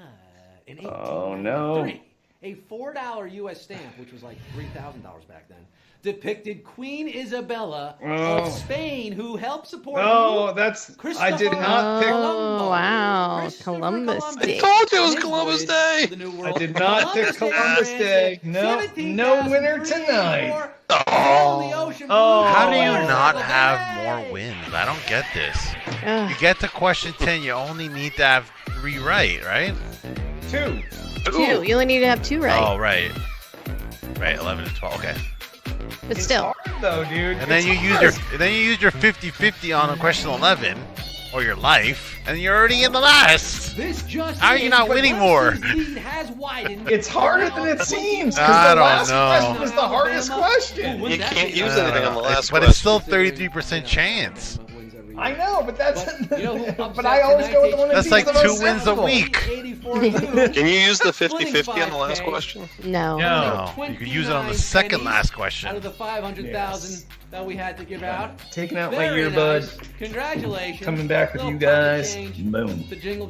[SPEAKER 6] in
[SPEAKER 1] Oh, no.
[SPEAKER 6] 1893, a $4 U.S. stamp, which was like $3,000 back then, depicted Queen Isabella of Spain, who helped support
[SPEAKER 1] Oh, that's. I did not pick.
[SPEAKER 3] Oh wow, Columbus
[SPEAKER 5] I
[SPEAKER 3] Day.
[SPEAKER 5] told you it was Columbus Day.
[SPEAKER 1] I did not pick Columbus Day. No, no winner tonight. Oh.
[SPEAKER 2] How do you not have more wins? I don't get this.
[SPEAKER 3] Ugh.
[SPEAKER 2] You get to question 10, you only need to have 3 right?
[SPEAKER 1] 2.
[SPEAKER 3] 2. You only need to have 2 right.
[SPEAKER 2] Oh, right. Right, 11 to 12. Okay.
[SPEAKER 3] But still.
[SPEAKER 1] Hard though, dude.
[SPEAKER 2] And then you use your 50-50 on question 11 or your life, and you're already in the last. How are you not winning more?
[SPEAKER 1] It's harder than it seems because
[SPEAKER 2] I
[SPEAKER 1] the
[SPEAKER 2] don't
[SPEAKER 1] last
[SPEAKER 2] know.
[SPEAKER 1] question was the hardest question.
[SPEAKER 5] You can't use anything on the last
[SPEAKER 2] But
[SPEAKER 5] question.
[SPEAKER 2] it's still 33% chance.
[SPEAKER 1] I know, but that's.
[SPEAKER 6] You know who
[SPEAKER 1] but I always go with the one that
[SPEAKER 2] That's
[SPEAKER 1] seems
[SPEAKER 2] like
[SPEAKER 1] the
[SPEAKER 2] 2
[SPEAKER 1] most
[SPEAKER 2] wins a
[SPEAKER 1] sensible.
[SPEAKER 2] week.
[SPEAKER 5] Can you use the 50-50 on the last question?
[SPEAKER 3] No.
[SPEAKER 2] No, you could use it on the second last
[SPEAKER 6] Out
[SPEAKER 2] question.
[SPEAKER 6] of the 500,000 that we had to give out.
[SPEAKER 1] Taking out my
[SPEAKER 6] Very
[SPEAKER 1] earbud.
[SPEAKER 6] nice. Congratulations.
[SPEAKER 1] Coming back with you
[SPEAKER 6] Little pocket
[SPEAKER 1] guys.
[SPEAKER 6] change.
[SPEAKER 1] Boom.
[SPEAKER 6] The jingle